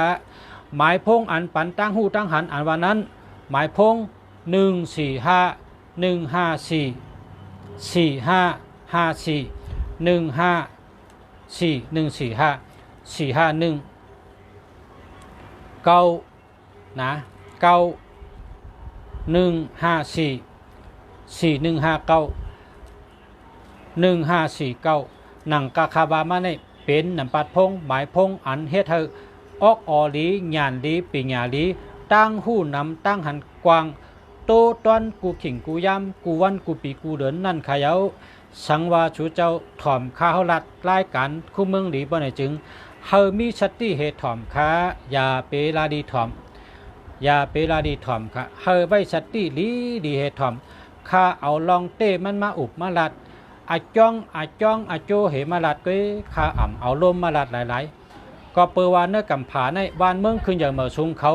หมายพงอันปันตั้งหูตั้งหันอันวันนั้นหมายพง14514545144 1454145นะ9154 หนังกาคาบามาในเป็นนำปัดพงหมายพงอันเฮ็ดให้ออกออลีหยานลีปิญญาลีตั้งหู้นำตั้งหันกวางโตตอนกูขิงกูยำกูวันกูปีกูเดินนั่นขายเอาสังว่าชูเจ้าถ่อมข้าเฮาลัดรายการคู่เมืองหลีบ่ได้จึงเฮามีชัตติเหตุถ่อมค้าอย่าเปลาดีถ่อมอย่าเปลาดีถ่อมค่ะเฮาไว้ชัตติลีดีเหตุถ่อมข้าเอาลองเต้มันมาอุบมาลัดอาจ้องอาโจเหมาลัดก็ข้าอ่ำเอาลมมาลัดหลายๆก็เปิดว่าเนื้อกำผาในบ้านเมืองขึ้นอย่างเหมือชุงเขา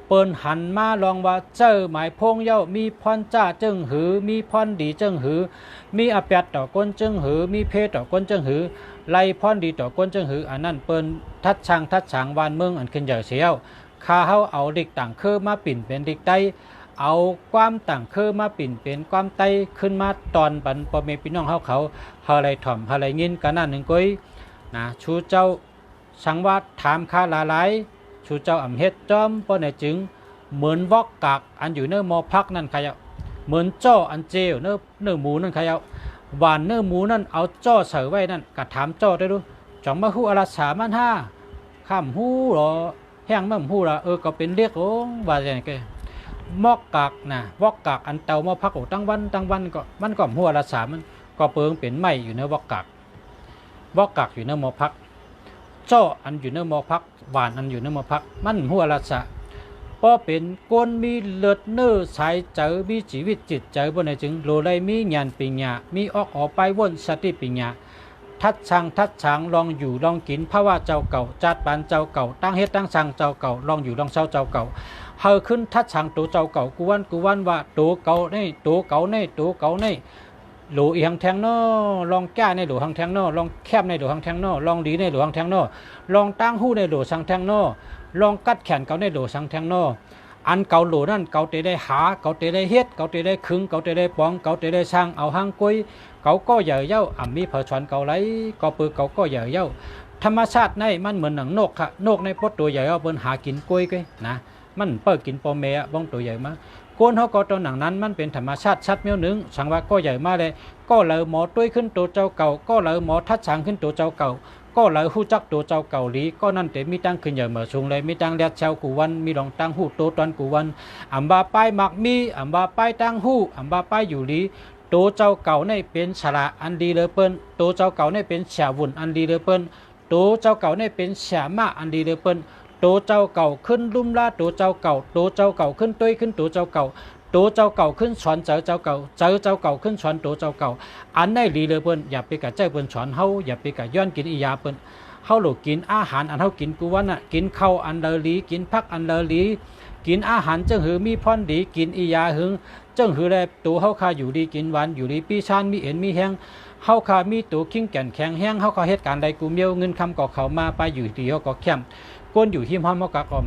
เปิ้นหันมาลองว่าเจ้าหมายพงเย้ามีพรจ้าจึงหือมีพรดีจึงหือมีอาแปดต่อก้นจึงหือมีเพศต่อก้นจึงหือไล่พรดีต่อก้นจึงหืออันนั้นเปิ้นทัดช่างบ้านเมืองอันขึ้นอย่างเสียวข้าเฮาเอาดิกต่างคือมาปิ่นเป็นดิกใต้เอาความต่างคือมาปิ่นเป็นความใต้ขึ้นมาตอนปันพ่อแม่พี่น้องเฮาเขาเฮาไรถ่อมเฮาไรยินกันนั่นหนึ่งก้อยนะชูเจ้าสังวาดถามข้าหลายชูเจ้าอำเฮ็ดจอมป้อในจึงเหมือนวอกกากอันอยู่เนื้อมอพักนั่นใครเอาเหมือนจ้ออันเจลเนื้อหมูนั่นใครเอาหวานเนื้อหมูนั่นเอาจ้อเสือไว้นั่นกัดถามจ้อได้ดูจ่องมาหู้อลา3,500ข้ามหู้หรอแห้งมั่มหู้ละก็เป็นเรียกโอ้ว่าอย่างไรมอกกากนะวอกกากอันเตามอพักโอ้ตั้งวันก็มันก็หัวละ3มันก็เปิงเป็นไม้อยู่เนื้อวอกกากอยู่เนื้อมอพักจ้ออันอยู่เนื้อมอพักหวานอันอยู่เนื้อมอพักมันหัวละสะพอเป็นก้นมีเลือดเนื้อสายเจอมีชีวิตจิตใจบนในจึงโลไลมีญาณปิญญามีออกไปวนสติปิญญาทัดช่างลองอยู่ลองกินเพราะว่าเจ้าเก่าจัดปานเจ้าเก่าตั้งเฮ็ดตั้งช่างเจ้าเก่าลองอยู่ลองเศร้าเจ้าเก่าเฮาขึ้นทัดช่างตัวเจ้าเก่ากูวันว่าตัวเก่านี่หลูอีหังแทงนอลองแก้ในหลูหังแทงนอลองแคบในหลูหังแทงนอลองดีในหลูหังแทงนอลองตั้งหู้ในหลูสังแทงนอลองกัดแขนเก่าในหลูสังแทงนออันเก่าหลูนั่นเก่าเตได้หาเก่าเตได้เฮ็ดเก่าเตได้คึงเก่าเตได้ปองเก่าเตได้ช่างเอาหางกุ้ยเก่าก็ใหญ่เย้ามีเผาชวนเก่าไหลก็ปือเก่าก็ใหญ่เย้าธรรมชาติในมันเหมือนหนังนกค่ะนกในพดตัวใหญ่เอาเปิ้นหากินกุ้ยกันนะมันเปิดกินปอเมะบ้องตัวใหญ่มาก้นเขาก็ตัวหนังนั้นมันเป็นธรรมชาติชัดเมี้ยวหนึ่งสังว่าก็ใหญ่มาเลยก็เลยหมอตุ้ยขึ้นตัวเจ้าเก่าก็เลยหมอทัดช้างขึ้นตัวเจ้าเก่าก็เลยหู้จักตัวเจ้าเก่าหลีก็นั่นแต่มีตั้งขึ้นใหญ่เหมือชงเลยมีตั้งเลียดเชากูวันมีรองตั้งหู้โตตอนกูวันอัมบาป้ายมักมีอัมบาป้ายตั้งหู้อัมบาป้ายอยู่หลีตัวเจ้าเก่าในเป็นฉลาอันดีเลยเปิ้นตัวเจ้าเก่าในเป็นฉาวุ่นอันดีเลยเปิ้นตัวเจ้าเก่าในเป็นฉามาอันดีเลยเปิ้นตัวเจ้าเก่าขึ้นลุ่มล่าตัวเจ้าเก่าขึ้นตุ้ยขึ้นตัวเจ้าเก่าขึ้นสอนเจ้าเก่าขึ้นสอนตัวเจ้าเก่าอันในลีเลยเปิ้นอย่าไปกะใจเปิ้นสอนเฮาอย่าไปกะย้อนกินอียาเปิ้นเฮาหลูกกินอาหารอันเฮากินกูวันน่ะกินข้าวอันเลอลีกินผักอันเลอลีกินอาหารจังหือมีพรดีกินอียาหึงจังหือแลตัวเฮาคาอยู่ดีกินหวานอยู่ดีปีชานมีเอ็นมีแห้งเฮาคามีตัวขิงแก่นแข็งแห้งเฮาคาเฮ็ดการใดกูเมียวเงินคำก็เข้ามาไปอยู่ดีเฮาก็แคมก้นอยู่หิมห้อมเฮากะกอม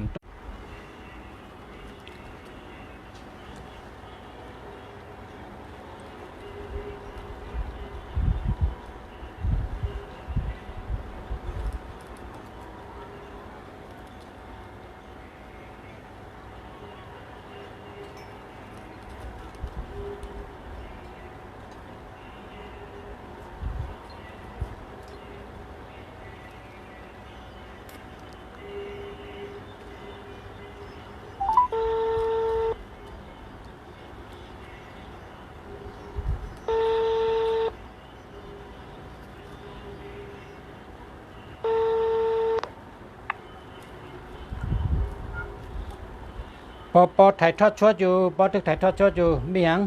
ปอถ่ายทอดชดอยู่ปอตึกถ่ายทอดชดอยู่มีหยัง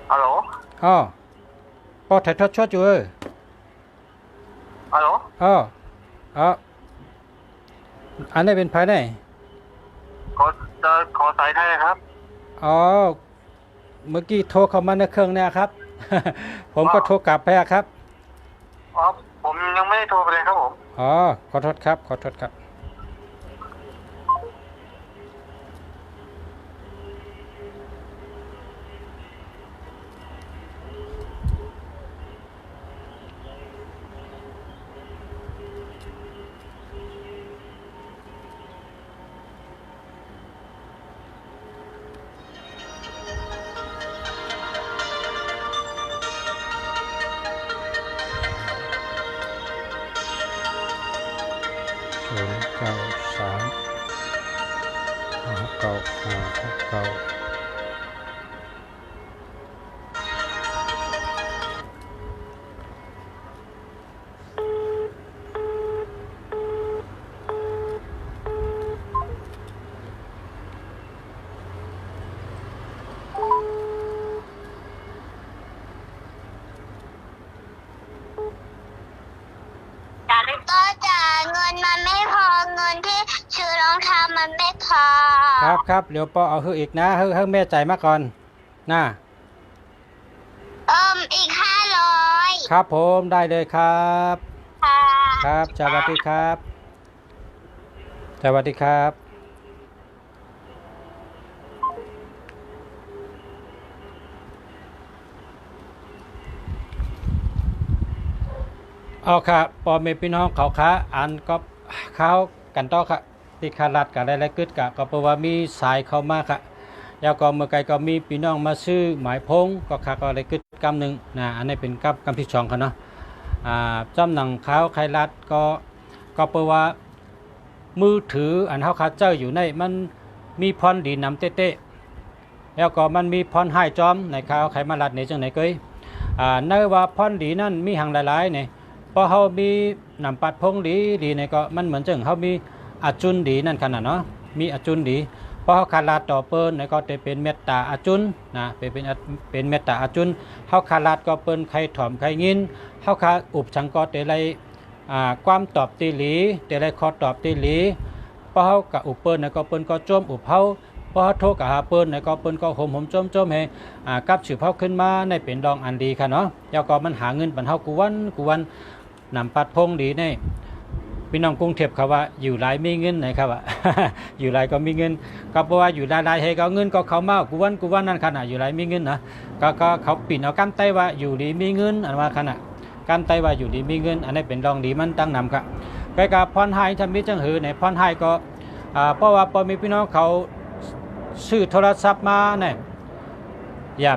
ฮัลโหลอ๋อปอถ่ายทอดชดอยู่ฮัลโหลอ๋ออันนี้เป็นภายในขอสายไทยครับอ๋อเมื่อกี้โทรเข้ามาในเครื่องเนี่ยครับ ผมก็โทรกลับไปครับอ๋อผมยังไม่ได้โทรไปเลยครับผมอ๋อขอโทษครับ 093 569 569ก็จ่ายเงินมันไม่พอเงินที่ซื้อรองเท้ามันไม่พอ ครับเดี๋ยวปอเอาให้อีกนะให้แม่จ่ายมาก่อนนะอีก500ครับผมได้เลยครับ ค่ะ ครับสวัสดีครับสวัสดีครับเอาค่ะปอเมพี่น้องเขาค้าอันก็เขากันต่อค่ะที่คารัดกับอะไรๆกึดกะก็เพราะว่ามีสายเข้ามาค่ะแล้วก็เมื่อไกลก็มีพี่น้องมาซื้อหมายพงก็ค่ะก็อะไรกึดกำหนึ่งนะอันนี้เป็นกำที่สองค่ะเนาะจำหนังเขาใครรัดก็เพราะว่ามือถืออันเขาคาเจ้าอยู่ในมันมีพรดีนำเต้ๆแล้วก็มันมีพรให้จอมในเขาใครมารัดในจังไหนเกยในว่าพรดีนั่นมีหังหลายๆเนี่ยพอเขามีนำปัดพงดีเนี่ยก็มันเหมือนจังเขามีอาจุนดีนั่นขนาดเนาะมีอาจุนดีพอเขาคาราดต่อเปิ้นเนี่ยก็จะเป็นเมตตาอาจุนนะเป็นเมตตาอาจุนเขาคาราดก็เปิ้นใครถ่อมใครยินเขาคาอุบชังก็เตไรความตอบตีหลีเตไรคอตอบตีหลีพอเขากับอุบเปิ้นเนี่ยก็เปิ้นก็โจมอุบเขาพอเขาโทรกับหาเปิ้นเนี่ยก็เปิ้นก็ห่มโจมให้กับสืบเขาขึ้นมาในเป็นดองอันดีค่ะเนาะแล้วก็มันหาเงินปันเฮากูวันนำปัดพงดีเนี่ยพี่น้องกรุงเทพเขาว่าอยู่หลายมีเงินนะครับว่า อยู่หลายก็มีเงินก็เพราะว่าอยู่หลายให้เขาเงินก็เขามากูวันนั่นขนาดอยู่หลายมีเงินนะก็เขาปิดเอากันไต้ว่าอยู่ดีมีเงินอันว่าขนาดกันไต้ว่าอยู่ดีมีเงินอันนี้เป็นรองดีมันตั้งนำครับก็กับพรให้ทำมิจังหือในพรให้ก็เพราะว่าพอมีพี่น้องเขาซื้อโทรศัพท์มาเนี่ยอย่า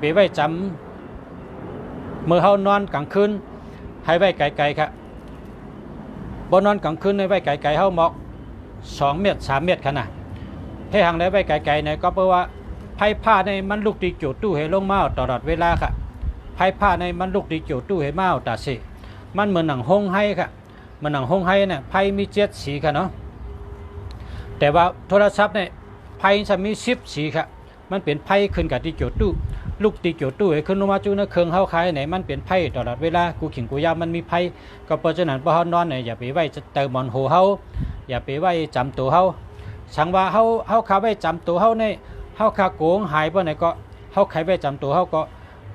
ไปไว้จำเมื่อเขานอนกลางคืนให้ไว้ไกลๆครับบนนอนกลางคืนในไว้ไกลๆเขาหมอก2 เมตร 3 เมตรขนาดให้ห่างได้ไว้ไกลๆเนี่ยก็เพราะว่าไพ่ผ้าในมันลุกตีโจตู้ให้ลงมาตลอดเวลาค่ะไพ่ผ้าในมันลุกตีโจตู้ให้มาตาสิมันเหมือนหนังห้องให้ค่ะมันหนังห้องให้เนี่ยไพ่มี7 สีค่ะเนาะแต่ว่าโทรศัพท์เนี่ยไพ่จะมี10 สีค่ะมันเป็นไพ่ขึ้นกับตีโจตู้ลูกตีโจตู้ให้ขึ้นลงมาจูนะเครื่องเฮาขายไหนมันเป็นไพ่ตลอดเวลากูขิงกูยามันมีไพ่ก็เพราะฉะนั้นพอเฮานอนเนี่ยอย่าไปไว้เติมหมอนหูเฮาอย่าไปไว้จำตัวเฮาสังว่าเฮาขาไว้จำตัวเฮาในเฮาขาโกงหายบ่ไหนก็เฮาไขไว้จำตัวเฮาก็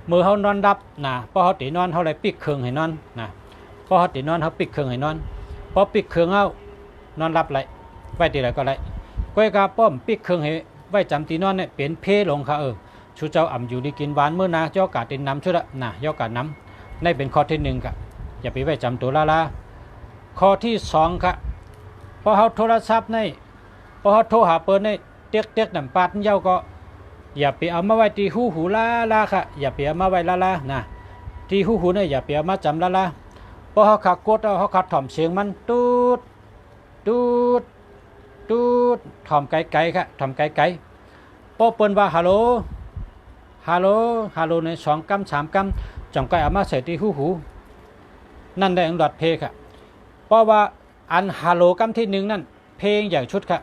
มือเฮานอนดับนะพอเฮาตีนอนเฮาเลยปิดเครื่องให้นอนนะพอเฮาตีนอนเฮาปิดเครื่องให้นอนพอปิดเครื่องเฮานอนรับไหลไว้ตีไหนก็ไหลก้อยกาป้อมปิดเครื่องให้ไว้จำตีนอนเนี่ยเป็นเพลงค่ะชูเจ้าอ่ำอยู่ดีกินหวานเมื่อนาเจ้ากาตินน้ำชุดละนะย่อกาน้ำนี่เป็นข้อที่1ค่ะอย่าไปไว้จำตัวละข้อที่2ค่ะพอเขาโทรศัพท์ในพอเขาโทรหาเปิ้นในเตียกน้ำปาดเย้าก็อย่าไปเอามาไว้ที่หูละค่ะอย่าไปเอามาไว้ละนะที่หูเนี่ยอย่าไปเอามาจำละพอเขาขัดกดเอาเขาขัดถ่อมเสียงมันตูดถ่อมไกลค่ะถ่อมไกลพอเปิ้นว่าฮัลโหลใน2 กำ 3 กำจังก็เอามาใส่ที่หูนั่นได้อันดอดเพค่ะเพราะว่าอันฮัลโหลกำที่1นั่นเพลงอย่างชุดค่ะ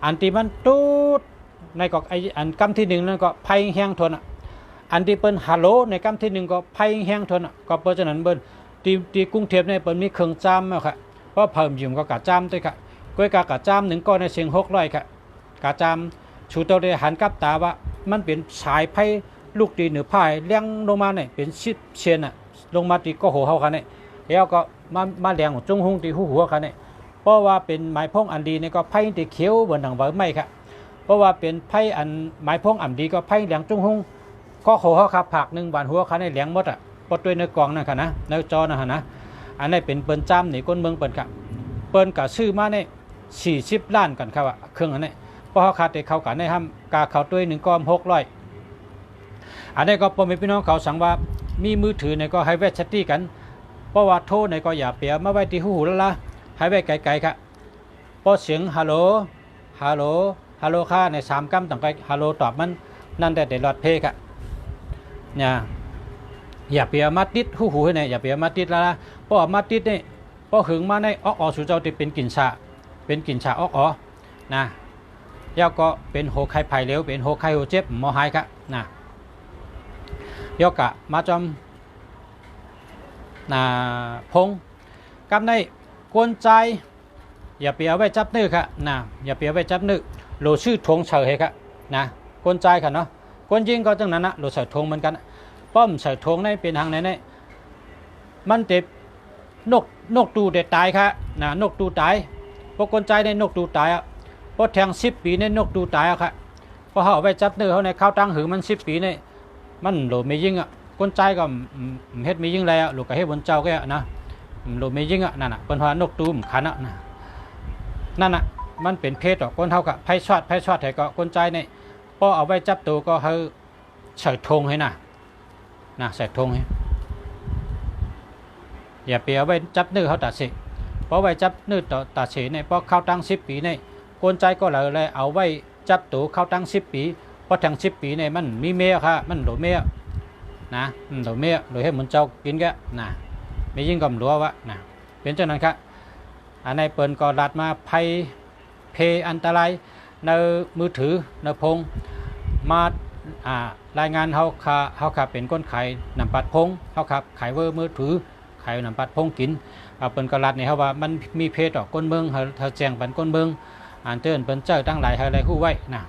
อันที่มันตูดในก็ไออันกำที่1นั่นก็ไพ่แห้งทนอันที่เปิ้นฮัลโหลในกำที่1ก็ไพ่แห้งทนก็เพราะฉะนั้นเปิ้นที่กรุงเทพเนี่ยเปิ้นมีเครื่องจำแล้วค่ะเพราะเพิ่มยืมก็กะจำด้วยค่ะก้อยกะจำ1ก็ในเสียง600ค่ะกะจำชูตัวได้หันกับตาว่ามันเป็นสายไพ่ลูกตีเหนือพายเลี้ยงลงมาเนี่ยเป็น10 เซนลงมาตีก็หัวเขาคันเนี่ยแล้วก็มาเลี้ยงจงหุงตีหัวคันเนี่ยเพราะว่าเป็นไม้พงอันดีเนี่ยก็ไพ่ตีเขียวบนหนังใบไม้ค่ะเพราะว่าเป็นไพ่อันไม้พงอันดีก็ไพ่เลี้ยงจงหุงก็หัวเขาขับผัก1 บาทหัวคันเนี่ยเลี้ยงหมดปดด้วยในกล่องนั่นค่ะนะในจอนะฮะนะอันนี้เป็นเปิ้นจ้ำนี่ก้นเมืองเปิ้นค่ะเปิ้นกะซื้อมาเนี่ย40 ล้านกันครับเครื่องอันนี้เพราะเขาขาดแต่เขากันในห้ามกาเขาด้วย1 ก้อน600อันนี้ก็พ่อแม่พี่น้องเขาสั่งว่ามีมือถือเนี่ยก็ให้แวะแชทตี้กันเพราะว่าโทรเนี่ยก็อย่าเปียมาไว้ที่หูละ ให้ไว้ไกลๆครับพอเสียงฮัลโหลฮัลโหลฮัลโหลค่ะใน3 กำต้องไปฮัลโหลตอบมันนั่นแต่หลอดเพครับเนี่ยอย่าเปียมาติดหูให้เนี่ยอย่าเปียมาติดแล้วนะพอมาติดนี่พอหึงมาในออกสู่เจ้าที่เป็นกลิ่นชาออกนะยาวก็เป็นโหไข่ไผ่เหลวเป็นโหไข่โหเจ็บหมอหายครับนะยกกะมาจอมพงกำในกวนใจอย่าไปเอาไว้จับนื้อครับนะอย่าไปเอาไว้จับนื้อโหลชื่อทงเฉยครับนะกวนใจค่ะเนาะกวนยิงก็จังนั้นนะโหลใส่ทงเหมือนกันป้อมใส่ทงในเป็นทางไหนในมันเจ็บนกตูเด็ดตายครับนะนกตูตายพวกกวนใจในนกตูตายอ่ะพอแทง10 ปีในนกตูตายอ่ะครับพอเขาเอาไว้จับนื้อเขาในข้าวตั้งหือมัน10 ปีในมันโหลไม่ยิงอ่ะกวนใจก็เฮ็ดไม่ยิงแล้วลูกก็เฮ็ดบนเจ้าแกนะโหลไม่ยิงอ่ะนั่นน่ะเป็นว่านกตูมขันอ่ะนะนั่นน่ะมันเป็นเพศต่อคนเท่ากับไพ่ช็อตให้ก็คนใจเนี่ยพอเอาไว้จับตัวก็ให้ใส่ธงให้นะใส่ธงให้อย่าไปเอาไว้จับนื้อเขาตัดสิเพราะไว้จับนื้อต่อตัดสิเนี่ยพอเข้าตั้ง10 ปีเนี่ยคนใจก็เลยเอาไว้จับตัวเข้าตั้ง10 ปีพอทั้ง10 ปีเนี่ยมันมีเมียค่ะมันโดดเมียนะโดดเมียโดยให้มันเจ้ากินแกนะไม่ยิ่งกับหลัววะนะเป็นเช่นนั้นครับอันในเปิลก็ลัดมาเพอันตรายในมือถือในพงมารายงานเขาขับเป็นก้นไข่นำปัดพงเขาขับไข่เวอร์มือถือไข่นำปัดพงกินเปิลก็ลัดเนี่ยเขาว่ามันมีเพศต่อก้นเมืองเขาแจ้งปันก้นเมืองอ่านเตือนเปิลเจ้าตั้งหลายอะไรคู่ไว้นะ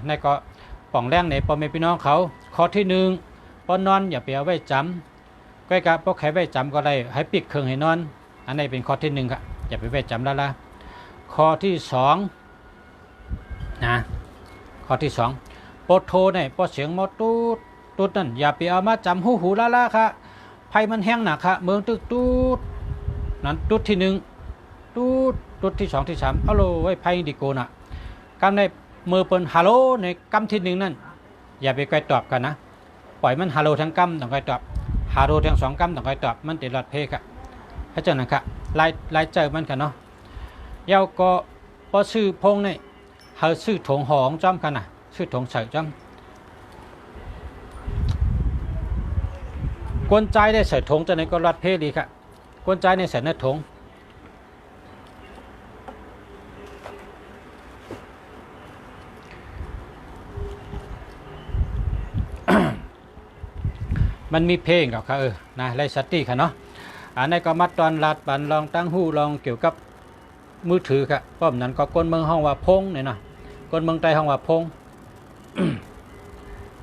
ในก็ป่องแรงในพ่อแม่พี่น้องเขาข้อที่1ป้อนนอนอย่าไปเอาไว้จำก้อยกับพวกใครไว้จำก็ได้ให้ปิดเครื่องให้นอนอันนี้เป็นข้อที่1ครับอย่าไปไว้จำแล้วละข้อที่2นะข้อที่2ปดโทเนี่ยปดเสียงมอตูดนั่นอย่าไปเอามาจำหูละค่ะไผ่มันแห้งหนักค่ะเมืองตูดนั้นตูดที่1ตูดที่2ที่3ฮัลโหลไว้ไผ่ดิโกน่ะกำในมือเปิ้นฮัลโหลในกำที่1นั่นอย่าไปไกลตอบกันนะปล่อยมันฮัลโหลทั้งกำต้องไกลตอบฮัลโหลทั้ง2 กำต้องไกลตอบมันติดหลอดเพค่ะให้เจ้านะครับลายเจอมันกันเนาะเย้าก็พอซื้อพงเนี่ยเขาซื้อถงหองจ้อมกันนะซื้อถงใส่จ้อมกวนใจได้ใส่ถงจะในก็รัดเพดีครับกวนใจในใส่ในถงมันมีเพลงกับเขานะไล่สติค่ะเนาะอันนี้ก็มัดตอนลาดปันลองตั้งหูลองเกี่ยวกับมือถือครับป้อมนั้นก็ก้นเมืองห้องว่าพงเนี่ยนะก้นเมืองใต้ห้องว่าพง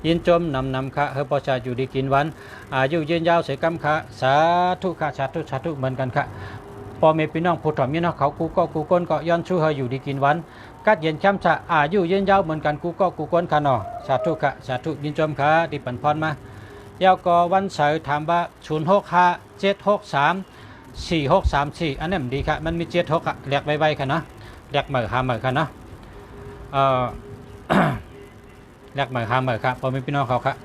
ยินจมนำค่ะเฮอพอชาอยู่ดีกินวันอายุยืนยาวเสกำค่ะสาธุค่ะสาธุเหมือนกันค่ะพอเมพี่น้องผู้ถ่อมยี่น้องเขากูก้นก็ย้อนชูเฮออยู่ดีกินวันกัดเย็นแคมชาอายุยืนยาวเหมือนกันกูก้นค่ะเนาะสาธุค่ะสาธุยินจมค่ะดิปันพรมายาวก็วันเสาร์ถามว่า065 763 4634อันนี้มันดีครับมันมี76อ่ะเรียกไวๆค่ะเนาะเรียกเหมือค่ะเนาะเรียกเหมือครับพอมีพี่น้องเขาครับ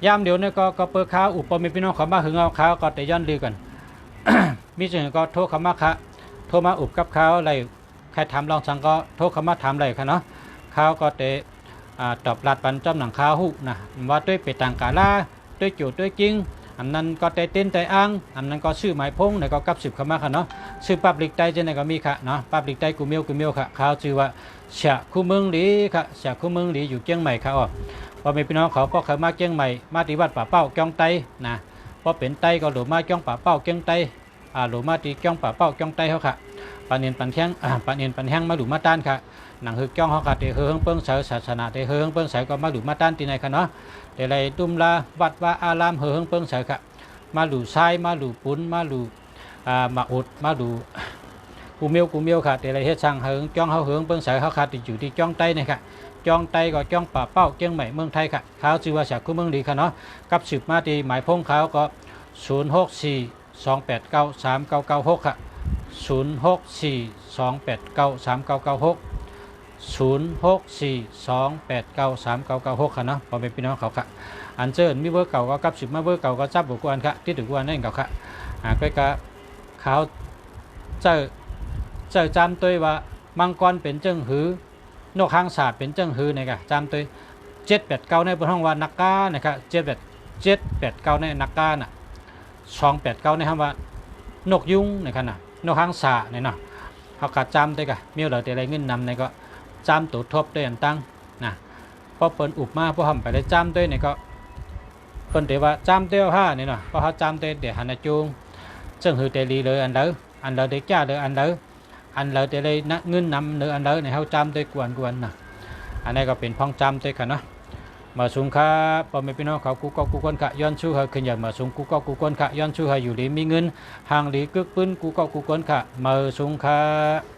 ยามเดี๋ยวนี้ก็เปิดข้าวอุปมีพี่น้องเขามาหึงเอาข้าวก็แต่ย้อนดีกัน มีจึงก็โทรเขามาค่ะโทรมาอุบกับข้าวอะไรใครถามลองสั่งก็โทรเขามาถามอะไรค่ะเนาะข้าวก็แต่ตอบรัดปันจอมหนังข้าวหูนะว่าด้วยไปต่างกาลาด้วยจุดด้วยจริงอันนั้นก็แต่เต้นแต่อ้างอันนั้นก็ชื่อหมายพงในก็กับ10เข้ามาค่ะเนาะชื่อปับลิกไตเจนก็มีค่ะเนาะปับลิกไตกูเมียวค่ะข้าวชื่อว่าเสียคู่เมืองหลีค่ะเสียคู่เมืองหลีอยู่เชียงใหม่ค่ะพอมีพี่น้องเขาก็เข้ามาเชียงใหม่มาที่วัดป่าเป้าเกียงไตนะพอเป็นไตก็หลวมาเกียงป่าเป้าเกียงไตหลวมาที่เกียงป่าเป้าเกียงไตเขาค่ะปานเนียนปันแห้งมาหลุมาต้านค่ะหนังหือเกียงเขาค่ะเตะเฮืองเปิ้งเสาศาสนาเตะเฮืองเปิ้งเสาก็มาหลุมาต้านที่ไหนค่ะเนาะเตะไรตุ้มลาวัดว่าอารามเฮืองเปิ้งเสาค่ะมาหลุทรายมาหลุปุ้นมาหลุมาอุดมาหลุกูเมียวค่ะเตะไรเฮ็ดช่างเฮืองเกียงเขาเฮืองเปิ้งเสาเขาค่ะติดอยู่ที่เกียงไตนี่ค่ะเกียงไตก็เกียงป่าเป้าเกียงใหม่เมืองไทยค่ะเขาชื่อว่าเสียคู่เมืองดีค่ะเนาะกับ10มาที่หมายพงเขาก็06428939996ค่ะ06428939996 06428939996ค่ะเนาะพอเป็นพี่น้องเขาค่ะอันเจิญมีเบอร์เก่าก็กับ10มาเบอร์เก่าก็จับบุกวนค่ะที่ถึงวันนั่นเก่าค่ะก็เขา เจอจำตัวว่ามังกรเป็นเจิ้งหือนกหางสาเป็นเจิ้งหือนี่กะจำตัว789ในบนห้องว่านักกานะครับ789ในนักกาน่ะ289ในคำว่านกยุงนะครับน่ะนกหางสาเนี่ยเนาะเขาก็จำตัวกะมีเหลือแต่อะไรเงินนำในก็จำตัวทบด้วยอันตั้งนะพอเปิ้นอุบมาพอทำไปได้จำด้วยนี่ก็เปิ้นเดี๋ยวว่าจำตัวผ้านี่เนาะพอเขาจำตัวเดี๋ยวหันจูงเจิ้งหือเตลีเลยอันเด้ออันเด็กจ้าเลยอันเด้ออันเดี๋ยวเลยเงินนำเนื้ออันเด้อในเขาจำตัวกวนนะอันนี้ก็เป็นพ้องจำตัวกันเนาะมาสูงค่ะพอไม่พี่น้องเขากูก็กูคนค่ะย้อนชู้เขาขึ้นอย่างมาสูงกูก็กูคนค่ะย้อนชู้เขาอยู่ดีมีเงินห่างดีกึกปื้นกูก็กูคนค่ะมาสูงค่ะ